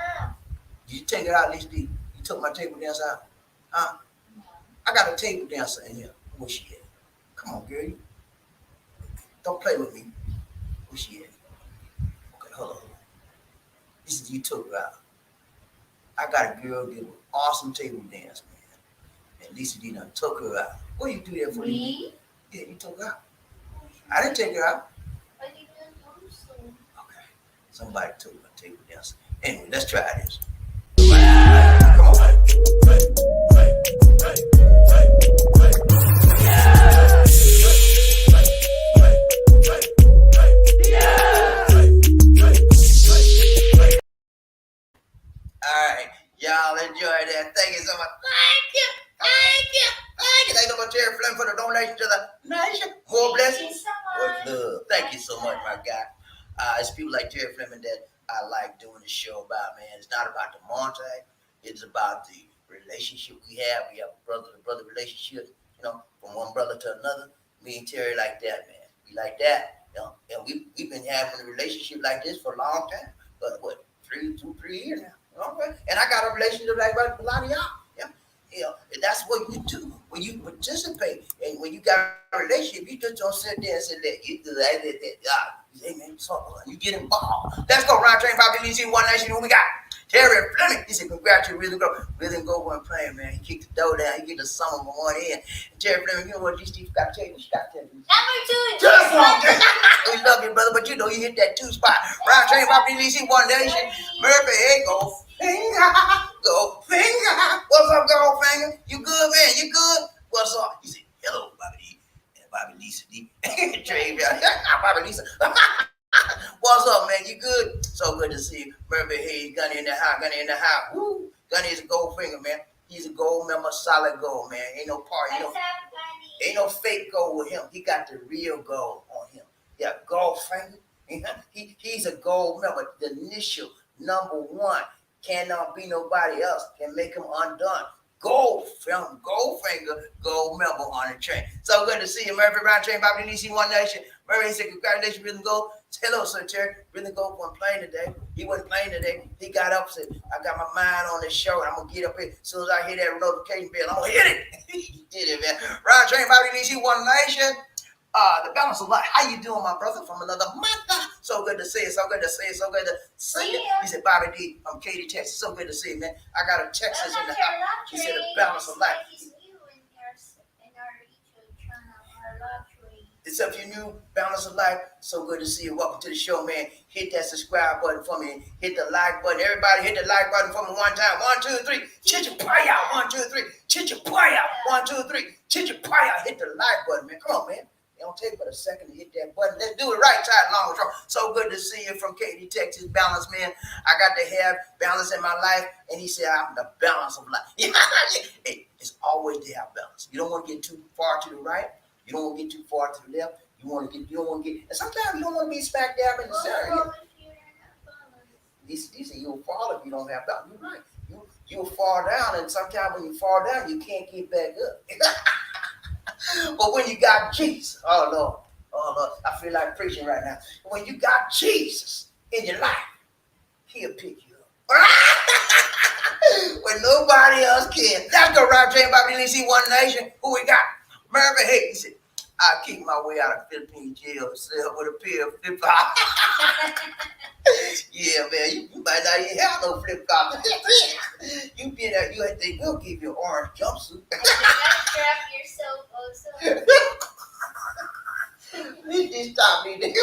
Did you take it out, LisaD? You took my table dance out? Huh? I got a table dancer in here. Where's she at? Come on, girl. Don't play with me. Where's she at? Okay, hold on. LisaD, you took her out. I got a girl did an awesome table dance, man. And LisaD done took her out. What you do that for? Me? Yeah, you took her out. I didn't take her out. I didn't know so. Okay. Somebody took my table dance. Anyway, let's try this. Come on. All right, y'all enjoy that. Thank you so much. Thank you. Thank you. Thank you. Thank you, Terry Fleming, for the donation to the nation. More blessings. Much love. Thank you so much, my guy. It's people like Terry Fleming that I like doing the show about, man. It's not about the montage. It's about the relationship we have. We have a brother-to-brother relationship, from one brother to another. Me and Terry like that, man. We like that. And we've been having a relationship like this for a long time. But what, 3 years now? And I got a relationship like a lot of y'all. That's what you do when you participate, and when you got a relationship, you just don't sit there and say that you do that. Hey man, you get involved. Let's go, Ron Train, Bobby Lee, One Nation. Who we got? Terry Fleming. He said, congratulations, really go one playing, man. He kicked the door down. He get the sum of one in. And Terry Fleming, you know what these Steve got to tell you? What you got to tell you? Number 2, Just one. We love you, brother, but you hit that 2 spot. Ron Train, Bobby Lee, One Nation. Murphy, hey, go. Finger, go finger. What's up, girlfinger? You good, man? You good? What's up? He said, hello, Bobby D. And Bobby Lisa D. Trey, Bobby Lisa. What's up, man? You good? So good to see you. Murphy, hey, Gunny in the house. Woo. Gunny is a gold finger, man. He's a gold member, solid gold, man. Ain't no part, ain't no fake gold with him. He got the real gold on him. Yeah, gold finger. He's a gold member. The initial number 1. Cannot be nobody else can make him undone. Gold film, gold finger, gold member on the train. So good to see you, Murphy. Round train, Bobby DC, One Nation. Murphy said, congratulations, Rhythm Gold. Hello, sir, Terry. Rhythm Gold wasn't playing today. He wasn't playing today. He got up and said, I got my mind on this show, and I'm going to get up here. As soon as I hear that notification bell, I'm going to hit it. He did it, man. Round train, Bobby DC, One Nation. The balance of life. How you doing, my brother, from another mother? So good to see you. So good to see you. So good to see you. He said, Bobby D from Katy, Texas. So good to see you, man. I got a Texas in the house. He said, the balance of life. It's up to your new balance of life. So good to see you. Welcome to the show, man. Hit that subscribe button for me. Hit the like button. Everybody hit the like button for me one time. 1, 2, 3. Chichapaya. 1, 2, 3. Chichapaya. 1, 2, 3. Chichapaya. Hit the like button, man. Come on, man. It don't take but a second to hit that button. Let's do it right side, long control. So good to see you from Katy, Texas. Balance, man. I got to have balance in my life. And he said, I'm the balance of life. Hey, it's always to have balance. You don't want to get too far to the right. You don't want to get too far to the left. You don't want to get, and sometimes you don't want to be smack dab in the center. He said you'll fall if you don't have balance. You're right. You'll fall down, and sometimes when you fall down, you can't get back up. But when you got Jesus, oh Lord, I feel like preaching right now. When you got Jesus in your life, he'll pick you up. When nobody else can. Let's go, Rob James, Bobby Lee, One Nation. Who we got? Murphy Hayes said, I'll keep my way out of Philippine jail with a pair of flip-flops. Yeah, man, you might not even have no flip-flops. You be there, they will give you an orange jumpsuit. You gotta strap yourself also. She stopped me there.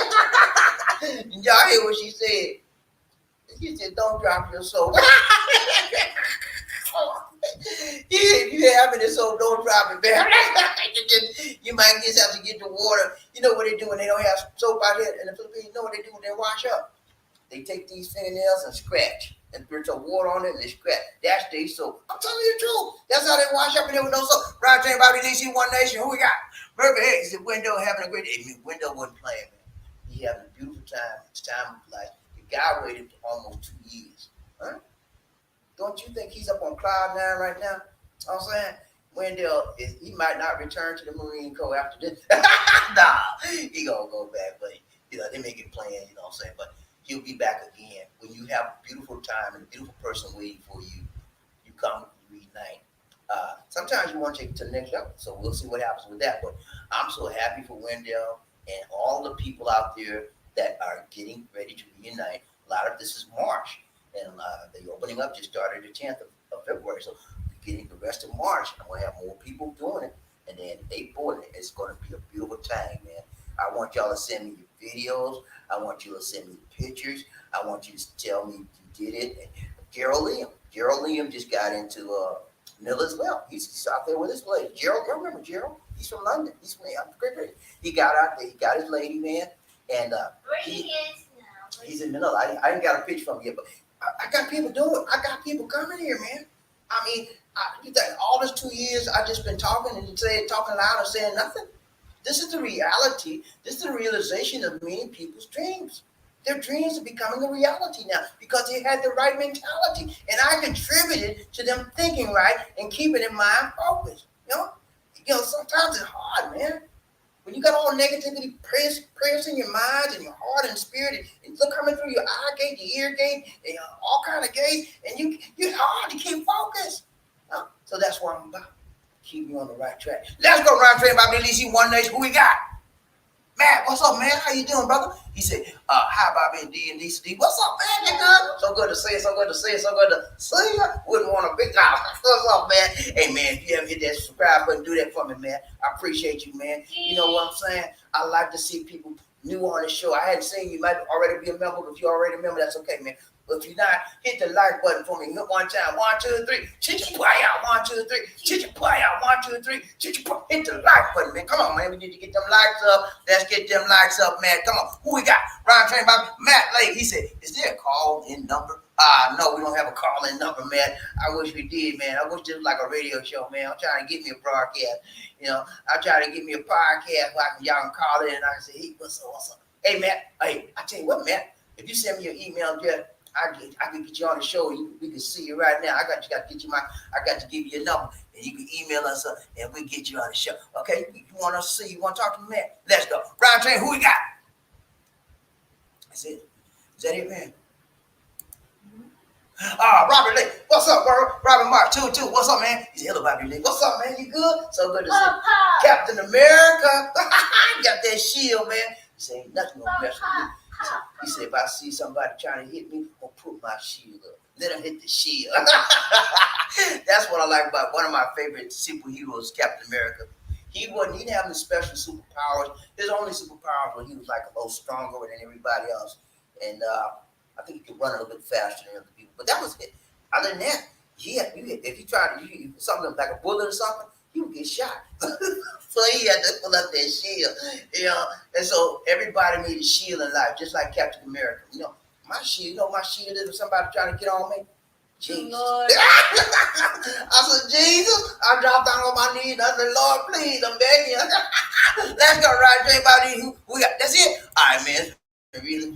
Y'all hear what she said? She said, don't drop your soap. If you have it, so don't drop it, man. You might just have to get the water. You know what they do when they don't have soap out here in the Philippines? You know what they do when they wash up? They take these fingernails and scratch and put some water on it and they scratch. That's their soap. I'm telling you the truth. That's how they wash up in there with no soap. Ron James, Bobby DC, One Nation. Who we got? Murphy Hayes. The window having a great day. Window wasn't playing, man. He having a beautiful time. It's time of life. The guy waited almost 2 years. Huh? Don't you think he's up on cloud 9 right now? I'm saying Wendell he might not return to the Marine Corps after this. Nah, he gonna go back, but they make it plan, you know what I'm saying? But he'll be back again. When you have a beautiful time and a beautiful person waiting for you, you come, you reunite. Sometimes you want to take it to the next level, so we'll see what happens with that. But I'm so happy for Wendell and all the people out there that are getting ready to reunite. A lot of this is March. And the opening up just started the 10th of February. So beginning the rest of March, I'm going to have more people doing it. And then April, it's going to be a beautiful time, man. I want y'all to send me your videos. I want you to send me the pictures. I want you to tell me you did it. And Gerald Liam just got into Mill as well. He's out there with his lady. Gerald, I remember Gerald. He's from London. He's from great. He got out there. He got his lady, man. And Where he is now? he's in Manila. I ain't got a picture from him yet, but I got people doing it. I got people coming here, man. I mean, You think all this 2 years I just been talking and talking loud and saying nothing? This is the reality. This is the realization of many people's dreams. Their dreams are becoming a reality now because they had the right mentality. And I contributed to them thinking right and keeping in mind focused. Sometimes it's hard, man. When you got all negativity prayers in your mind and your heart and spirit, and look coming through your eye gate, your ear gate, and all kind of gates, and you're hard to keep focused. So that's what I'm about. Keep you on the right track. Let's go round train by BobbieD One Nation. Who we got? Matt, what's up, man? How you doing, brother? He said, hi, BobbieD and LisaD. What's up, man? You good? So good to see you, so good to see you, so good to see you. Wouldn't want to big now. What's up, man? Hey, man, if you haven't hit that subscribe button, do that for me, man. I appreciate you, man. You know what I'm saying? I like to see people new on the show. I hadn't seen you. Might already be a member, but if you already a member, that's okay, man. But if you're not, hit the like button for me. Hit one time. 1, 2, 3. Chichi-pay-out. 1, 2, 3. Chichi-pay-out. 1, 2, 3. Chichi-pay-out. Hit the like button, man. Come on, man. We need to get them likes up. Let's get them likes up, man. Come on. Who we got? Ryan Train Bobby. Matt Lake. He said, is there a call-in number? No, we don't have a call-in number, man. I wish we did, man. I wish this was like a radio show, man. I'm trying to get me a broadcast. I'm trying to get me a podcast where y'all can call in and I can say, hey, what's up? Hey, Matt. Hey, I tell you what, Matt. If you send me your email address, I can get you on the show. We can see you right now. I got to give you your number, and you can email us and we get you on the show. Okay? You want us to see? You want to talk to me, man? Let's go. Ryan Train, who we got? That's it. Is that it, man? Robert Lee. What's up, bro? Robert Mark, 2. What's up, man? He said, hello, Bobby Lee. What's up, man? You good? So good to see you. Captain America. Got that shield, man. He said, ain't nothing gonna mess with me. He said, if I see somebody trying to hit me, I'll put my shield up. Let him hit the shield. That's what I like about one of my favorite superheroes, Captain America. He didn't have any special superpowers. His only superpowers was he was like a little stronger than everybody else. And I think he could run a little bit faster than other people. But that was it. Other than that, if you tried to use something like a bullet or something, he would get shot. So he had to pull up that shield, And so everybody needs a shield in life, just like Captain America. My shield, my shield is if somebody trying to get on me. Jesus. Lord. I said, Jesus. I dropped down on my knees. I said, Lord, please, I'm begging you. Let's go right there, everybody. We got that's it. All right, man. Really.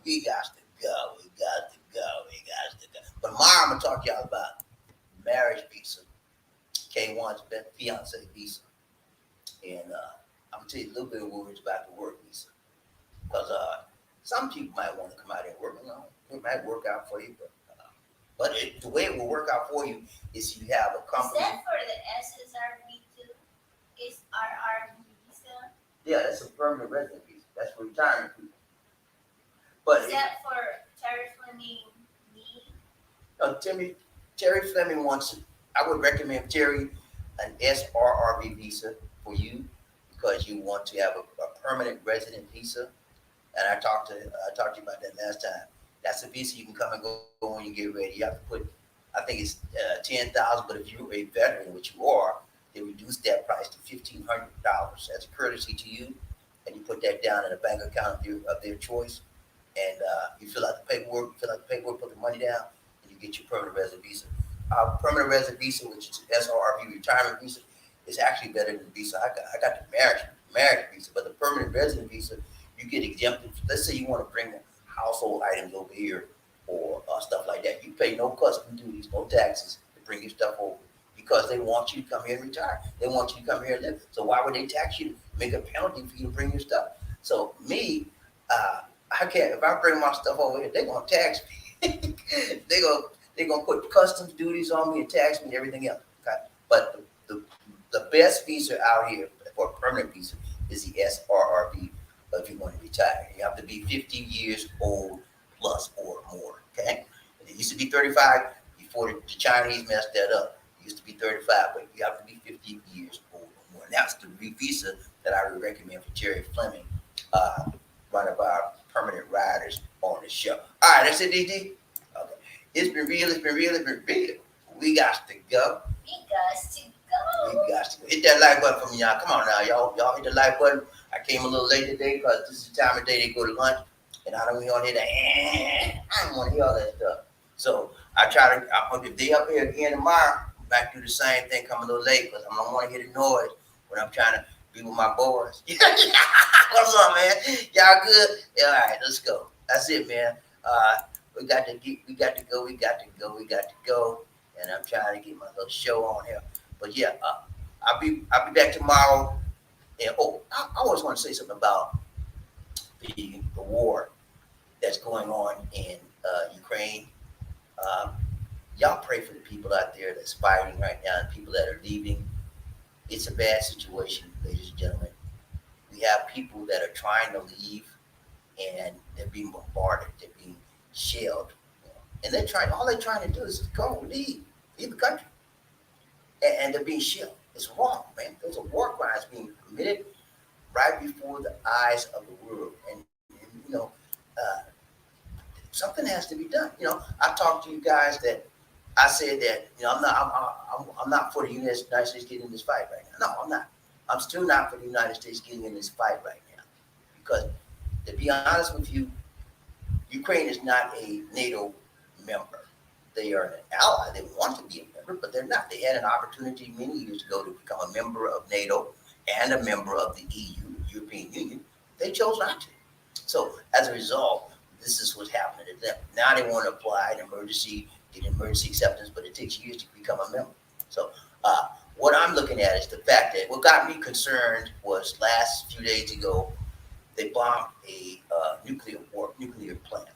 We got to go. But tomorrow I'm gonna talk to y'all about marriage visa. K1's fiance visa. And I'm going to tell you a little bit of words about the work visa. Because some people might want to come out and work. It might work out for you. But the way it will work out for you is you have a company. Is that for the SSRV too? Is RRV visa? Yeah, that's a permanent resident visa. That's for retirement people. But is that for Terry Fleming me? Terry Fleming wants it. I would recommend Terry an SRRV visa for you because you want to have a permanent resident visa. And I talked to you about that last time. That's a visa you can come and go when you get ready. You have to put, I think it's $10,000, but if you're a veteran, which you are, they reduce that price to $1,500 as a courtesy to you. And you put that down in a bank account of their choice. And you fill out the paperwork, put the money down, and you get your permanent resident visa. Permanent resident visa, which is SRRV retirement visa, is actually better than the visa I got the marriage visa, but the permanent resident visa, you get exempted. Let's say you want to bring household items over here or stuff like that. You pay no custom duties, no taxes to bring your stuff over because they want you to come here and retire. They want you to come here and live. So why would they tax you to make a penalty for you to bring your stuff? So me, I can't. If I bring my stuff over here, they're gonna tax me. They're gonna put customs duties on me and tax me and everything else. Okay? But the best visa out here for a permanent visa is the SRRV. If you want to retire, you have to be 50 years old plus or more. Okay? It used to be 35 before the Chinese messed that up. It used to be 35, but you have to be 50 years old or more. And that's the visa that I would recommend for Terry Fleming, one of our permanent riders on the show. All right, that's it, DD. Okay. It's been real. We got to go. Hit that like button for me, y'all. Come on now, y'all hit the like button. I came a little late today because this is the time of day they go to lunch, and I don't want to hear that. I don't want to hear all that stuff. So if they up here again tomorrow, I'm back to do the same thing, come a little late, because I don't want to hear the noise when I'm trying to be with my boys. What's up, man? Y'all good? Yeah, all right, let's go. That's it, man. We got to go. And I'm trying to get my little show on here. But yeah, I'll be back tomorrow. And I always want to say something about the war that's going on in Ukraine. Y'all pray for the people out there that's fighting right now and people that are leaving. It's a bad situation, ladies and gentlemen. We have people that are trying to leave and they're being bombarded, they're being shelled. And all they're trying to do is go, leave the country. And they're being shelled. It's wrong, man. There's a war crimes being committed right before the eyes of the world. And something has to be done. I talked to you guys that I said that, I'm not for the United States getting in this fight right now. No, I'm not. I'm still not for the United States getting in this fight right now. Because to be honest with you, Ukraine is not a NATO member. They are an ally. They want to be a member, but they're not. They had an opportunity many years ago to become a member of NATO and a member of the EU, European Union. They chose not to. So as a result, this is what's happening to them. Now they want to apply get emergency acceptance, but it takes years to become a member. So what I'm looking at is the fact that what got me concerned was last few days ago, they bombed a nuclear plant,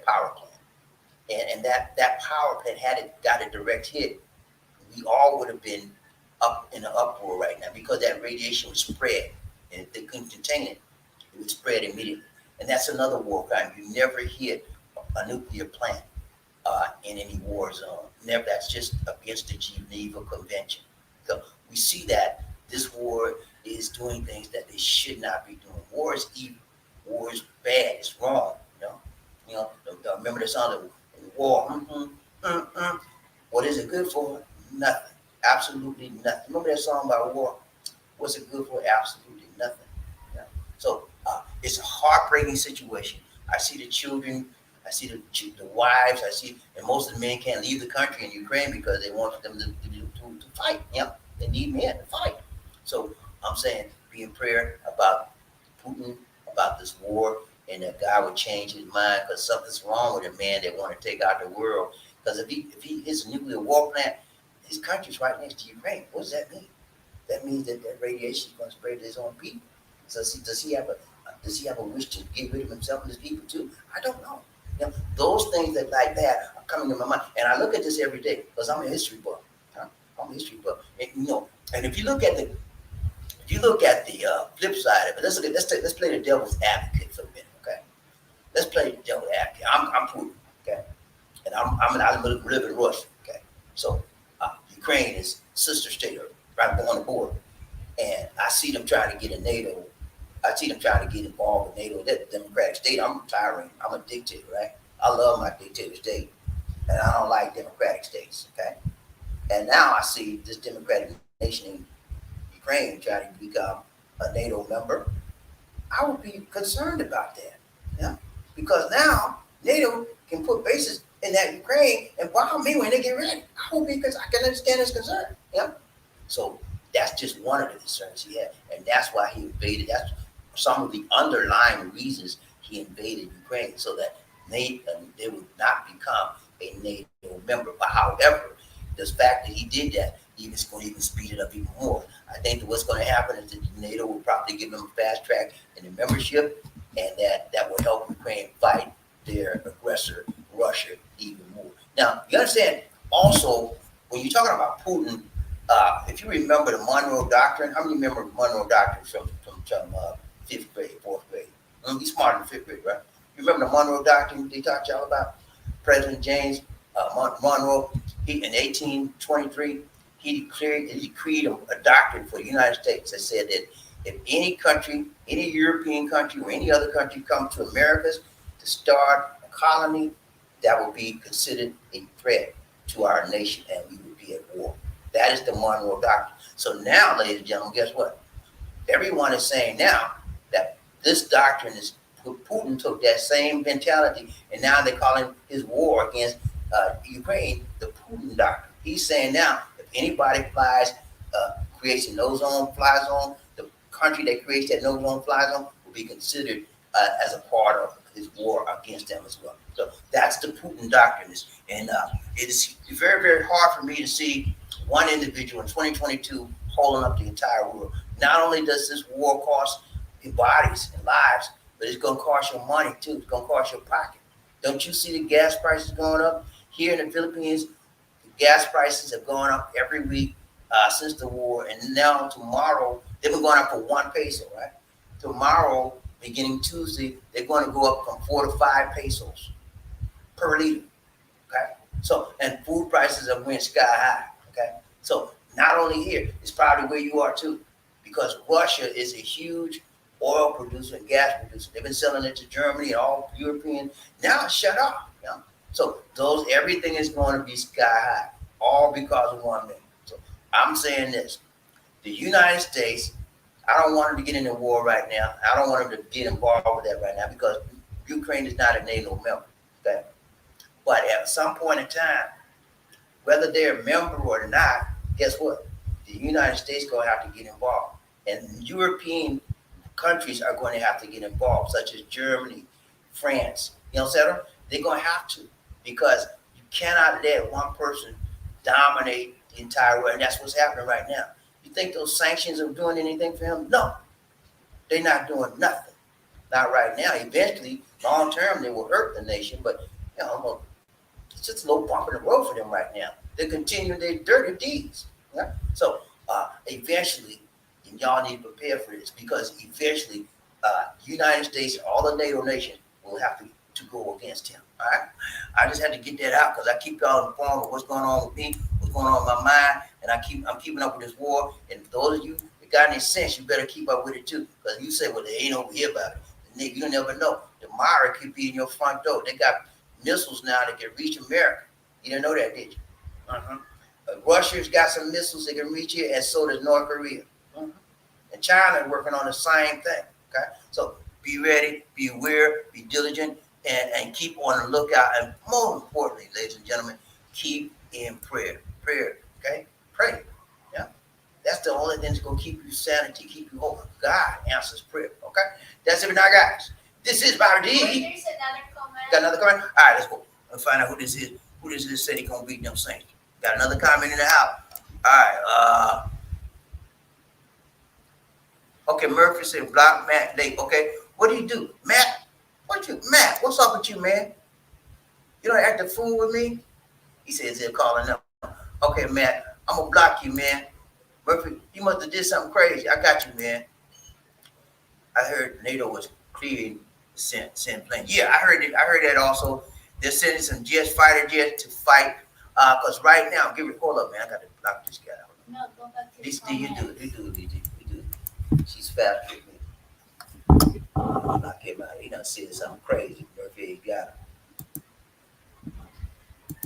power plant. And that power plant, had it got a direct hit, we all would have been up in an uproar right now because that radiation was spread. And if they couldn't contain it, it would spread immediately. And that's another war crime. You never hit a nuclear plant in any war zone. Never. That's just against the Geneva Convention. So we see that this war is doing things that they should not be doing. War is evil. War is bad. It's wrong. Remember the song of war. What is it good for? Nothing. Absolutely nothing. Remember that song about war? What's it good for? Absolutely nothing. So it's a heartbreaking situation. I see the children. I see the wives. And most of the men can't leave the country in Ukraine because they want them to fight. They need men to fight. So I'm saying, be in prayer about Putin, about this war, and that God would change his mind, because something's wrong with a man that want to take out the world. Because if he hits a nuclear war plant, his country's right next to Ukraine. What does that mean? That means that radiation is going to spread to his own people. So does he have a wish to get rid of himself and his people too? I don't know. Those things like that are coming to my mind, and I look at this every day because I'm a history buff. I'm a history buff, and if you look at the flip side of it, let's play the devil's advocate for a minute, okay? Let's play the devil's advocate. I'm Putin, okay, and I live in Russia, okay. So Ukraine is sister state right on the border, and I see them trying to get in NATO. I see them trying to get involved with NATO. That democratic state. I'm retiring. I'm a dictator, right? I love my dictator state, and I don't like democratic states, okay? And now I see this democratic nation in Ukraine trying to become a NATO member. I would be concerned about that, because now NATO can put bases in that Ukraine and bomb me when they get ready. I would be, because I can understand his concern, So that's just one of the concerns he had, and that's why he invaded. That's some of the underlying reasons he invaded Ukraine, so that they would not become a NATO member. But however, the fact that he did that, it's going to even speed it up even more. I think that what's going to happen is that NATO will probably give them a fast track in the membership, and that will help Ukraine fight their aggressor, Russia, even more. Now, you understand, also, when you're talking about Putin, if you remember the Monroe Doctrine, how many remember the Monroe Doctrine from 5th grade, 4th grade? He's smarter than 5th grade, right? You remember the Monroe Doctrine they taught y'all about? President James Monroe, in 1823, he decreed a doctrine for the United States that said that if any country, any European country or any other country comes to Americas to start a colony, that will be considered a threat to our nation, and we would be at war. That is the Monroe Doctrine. So now, ladies and gentlemen, guess what? Everyone is saying now that this doctrine is, Putin took that same mentality, and now they're calling his war against Ukraine, the Putin doctrine. He's saying now, if anybody flies, creates a no-zone fly zone, the country that creates that no-zone fly zone will be considered as a part of his war against them as well. So that's the Putin doctrine. And it is very, very hard for me to see one individual in 2022 holding up the entire world. Not only does this war cost your bodies and lives, but it's going to cost your money too. It's going to cost your pocket. Don't you see the gas prices going up? Here in the Philippines, the gas prices have gone up every week since the war. And now tomorrow, they've been going up for 1 peso, right? Tomorrow, beginning Tuesday, they're going to go up from 4 to 5 pesos per liter, okay? So, and food prices have went sky high, okay? So not only here, it's probably where you are too, because Russia is a huge oil producer and gas producer. They've been selling it to Germany and all European. Now it's shut off. You know? So everything is going to be sky high, all because of one man. So I'm saying this: the United States, I don't want them to get in the war right now. I don't want them to get involved with that right now because Ukraine is not a NATO member. Okay? But at some point in time, whether they're a member or not, guess what? The United States is going to have to get involved, and European countries are going to have to get involved, such as Germany, France, etc. They're going to have to, because you cannot let one person dominate the entire world. And that's what's happening right now. You think those sanctions are doing anything for him? No, they're not doing nothing. Not right now. Eventually, long term, they will hurt the nation, but you know, it's just a little bump in the road for them right now. They're continuing their dirty deeds. Yeah? So eventually, and y'all need to prepare for this, because eventually, United States, all the NATO nations will have to go against him. All right, I just had to get that out because I keep y'all informed of what's going on with me, what's going on in my mind, and I'm keeping up with this war. And those of you that got any sense, you better keep up with it too, because you say, well, they ain't over here about it. You never know. The Mara could be in your front door. They got missiles now that can reach America. You didn't know that, did you? Russia's got some missiles that can reach here, and so does North Korea. And China is working on the same thing. Okay, so be ready, be aware, be diligent, and keep on the lookout. And more importantly, ladies and gentlemen, keep in prayer. Prayer, okay? Pray. Yeah, that's the only thing that's gonna keep you sanity, keep you whole. God answers prayer. Okay, that's it now, guys. This is BobbieD. Wait, there's another comment. Got another comment? All right, let's go. Let's find out who this is. Who this is said he gonna beat them saints. Got another comment in the house. All right. Okay, Murphy said block Matt Lake. Okay, what do you do, Matt? Matt? What's up with you, man? You don't act a fool with me. He says they're calling up. Okay, Matt, I'm gonna block you, man. Murphy, you must have did something crazy. I got you, man. I heard NATO was clearing send planes. Yeah, I heard it. I heard that also. They're sending some fighter jets to fight. Cause right now, hold up, man. I got to block this guy. No, go back to This the you comment. do. She's fast with me. Knock him out. He done said something crazy. Murphy he got him.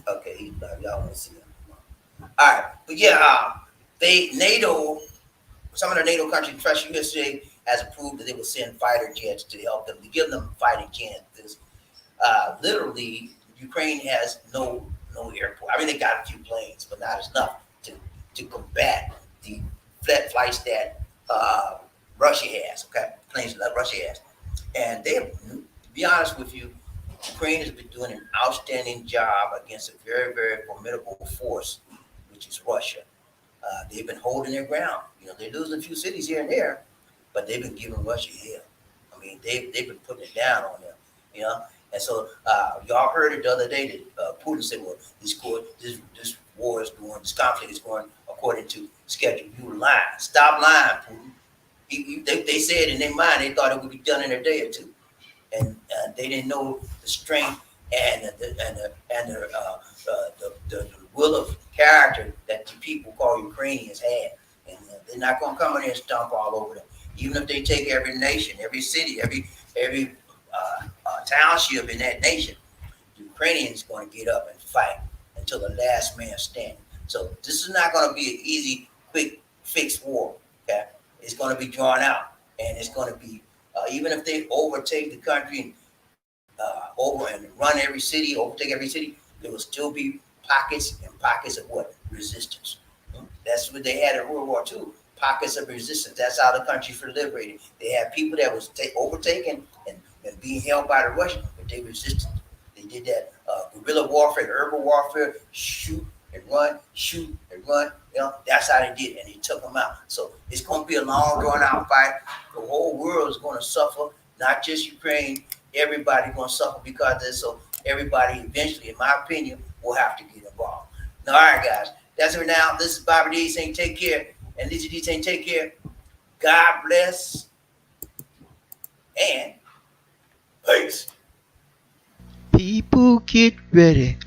Okay, he's blocked. Y'all want to see him. All right, but yeah, some of the NATO countries, especially USA, has approved that they will send fighter jets to help them, to give them fighting jets. Literally, Ukraine has no airport. I mean, they got a few planes, but not enough to combat the flights that Russia has. Okay, planes that Russia has, and they, to be honest with you, Ukraine has been doing an outstanding job against a very, very formidable force, which is Russia. They've been holding their ground. You know, they're losing a few cities here and there, but they've been giving Russia hell. I mean, they've been putting it down on them. You know, and so y'all heard it the other day that Putin said, "Well, this war is going, this conflict is going according to schedule. You lying. Stop lying, Putin." They said in their mind they thought it would be done in a day or two, and they didn't know the strength and the will of character that the people called Ukrainians had, and they're not going to come in here and stomp all over them. Even if they take every nation, every city, every township in that nation, the Ukrainians going to get up and fight until the last man standing. So this is not going to be an easy, quick fix war. Okay, it's going to be drawn out, and it's going to be even if they overtake the country and run every city, overtake every city, there will still be pockets and pockets of what? Resistance. That's what they had in World War II. Pockets of resistance. That's how the country was liberated. They had people that was overtaken and being held by the Russians, but they resisted. They did that guerrilla warfare, urban warfare, shoot and run, shoot and run. That's how they did it, and they took them out. So it's going to be a long, drawn-out fight. The whole world is going to suffer, not just Ukraine. Everybody going to suffer because of this. So everybody eventually, in my opinion, will have to get involved. Now, all right, guys. That's it now. This is BobbieD saying take care. And LisaD saying take care. God bless. And peace. People get ready.